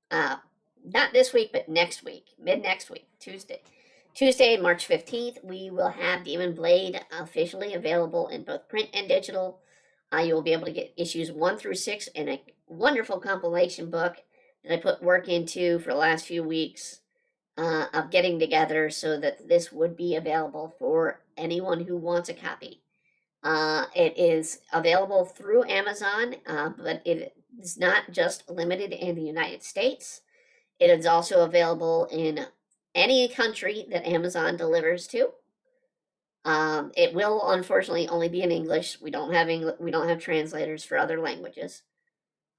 not this week, but next week, mid-next week, Tuesday, March 15th, we will have Demon Blade officially available in both print and digital. You will be able to get issues 1 through 6 in a wonderful compilation book that I put work into for the last few weeks of getting together so that this would be available for anyone who wants a copy. It is available through Amazon, but it is not just limited in the United States. It is also available in any country that Amazon delivers to. It will unfortunately only be in English. We don't have translators for other languages.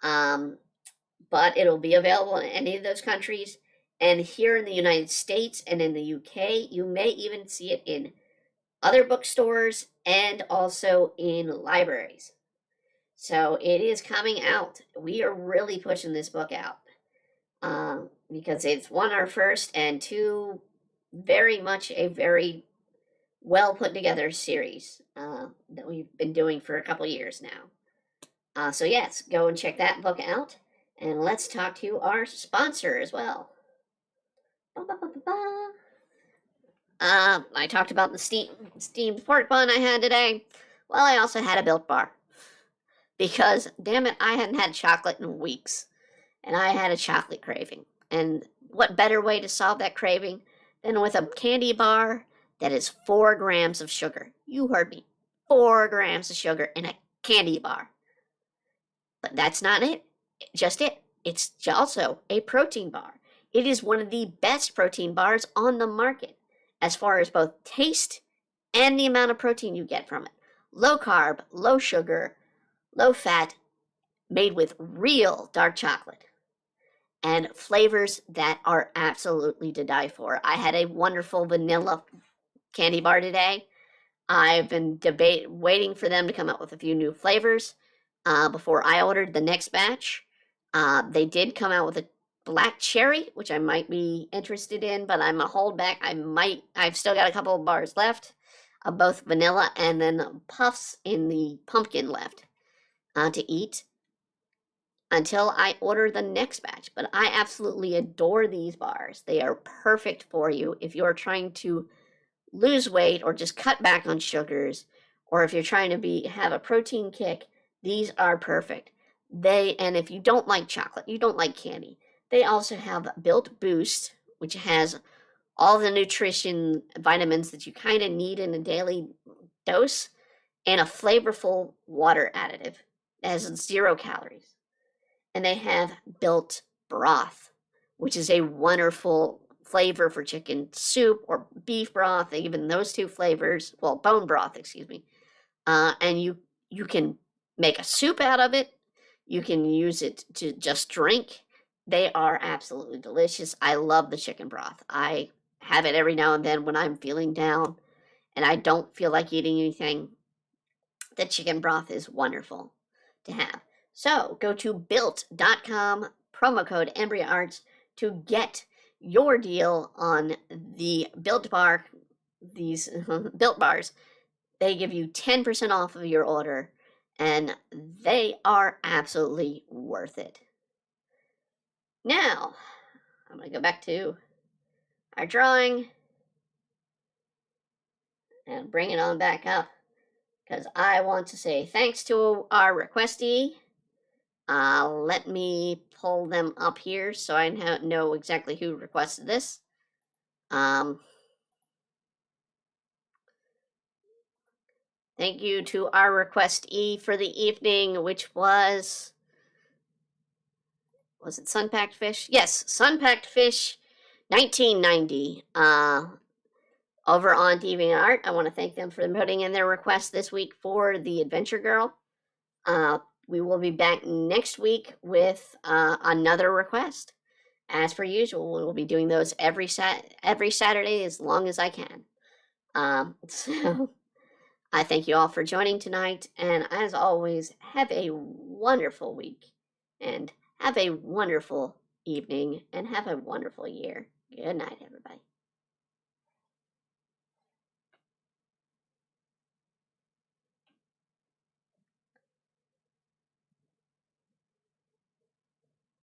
But it'll be available in any of those countries. And here in the United States and in the UK, you may even see it in other bookstores and also in libraries. So it is coming out. We are really pushing this book out because it's one, our first, and two, very much a very well put together series that we've been doing for a couple years now. So yes, go and check that book out, and let's talk to our sponsor as well. I talked about the steamed pork bun I had today. Well, I also had a Built Bar. Because, damn it, I hadn't had chocolate in weeks. And I had a chocolate craving. And what better way to solve that craving than with a candy bar that is 4 grams of sugar. You heard me. 4 grams of sugar in a candy bar. But that's not it. Just it. it's also a protein bar. It is one of the best protein bars on the market as far as both taste and the amount of protein you get from it. Low carb, low sugar, low fat, made with real dark chocolate and flavors that are absolutely to die for. I had a wonderful vanilla candy bar today. I've been waiting for them to come up with a few new flavors before I ordered the next batch. They did come out with a black cherry, which I might be interested in, but I'm a hold back. I've still got a couple of bars left of both vanilla and then puffs in the pumpkin left to eat until I order the next batch. But I absolutely adore these bars. They are perfect for you if you're trying to lose weight or just cut back on sugars, or if you're trying to have a protein kick. These are perfect. And if you don't like chocolate, you don't like candy, they also have Built Boost, which has all the nutrition vitamins that you kind of need in a daily dose, and a flavorful water additive that has 0 calories. And they have Built Broth, which is a wonderful flavor for chicken soup or beef broth. Even those two flavors, well, bone broth, excuse me. And you can make a soup out of it. You can use it to just drink. They are absolutely delicious. I love the chicken broth. I have it every now and then when I'm feeling down and I don't feel like eating anything. The chicken broth is wonderful to have. So go to built.com, promo code EmbryoArts to get your deal on the Built Bar, these Built Bars. They give you 10% off of your order, and they are absolutely worth it. Now, I'm going to go back to our drawing and bring it on back up because I want to say thanks to our requestee. Let me pull them up here so I know exactly who requested this. Thank you to our requestee for the evening, which was it Sunpacked Fish? Yes, Sunpacked Fish 1990. Over on DeviantArt. I want to thank them for putting in their request this week for the Adventure Girl. We will be back next week with another request. As per usual, we will be doing those every Saturday as long as I can. So I thank you all for joining tonight, and as always, have a wonderful week, and have a wonderful evening, and have a wonderful year. Good night, everybody.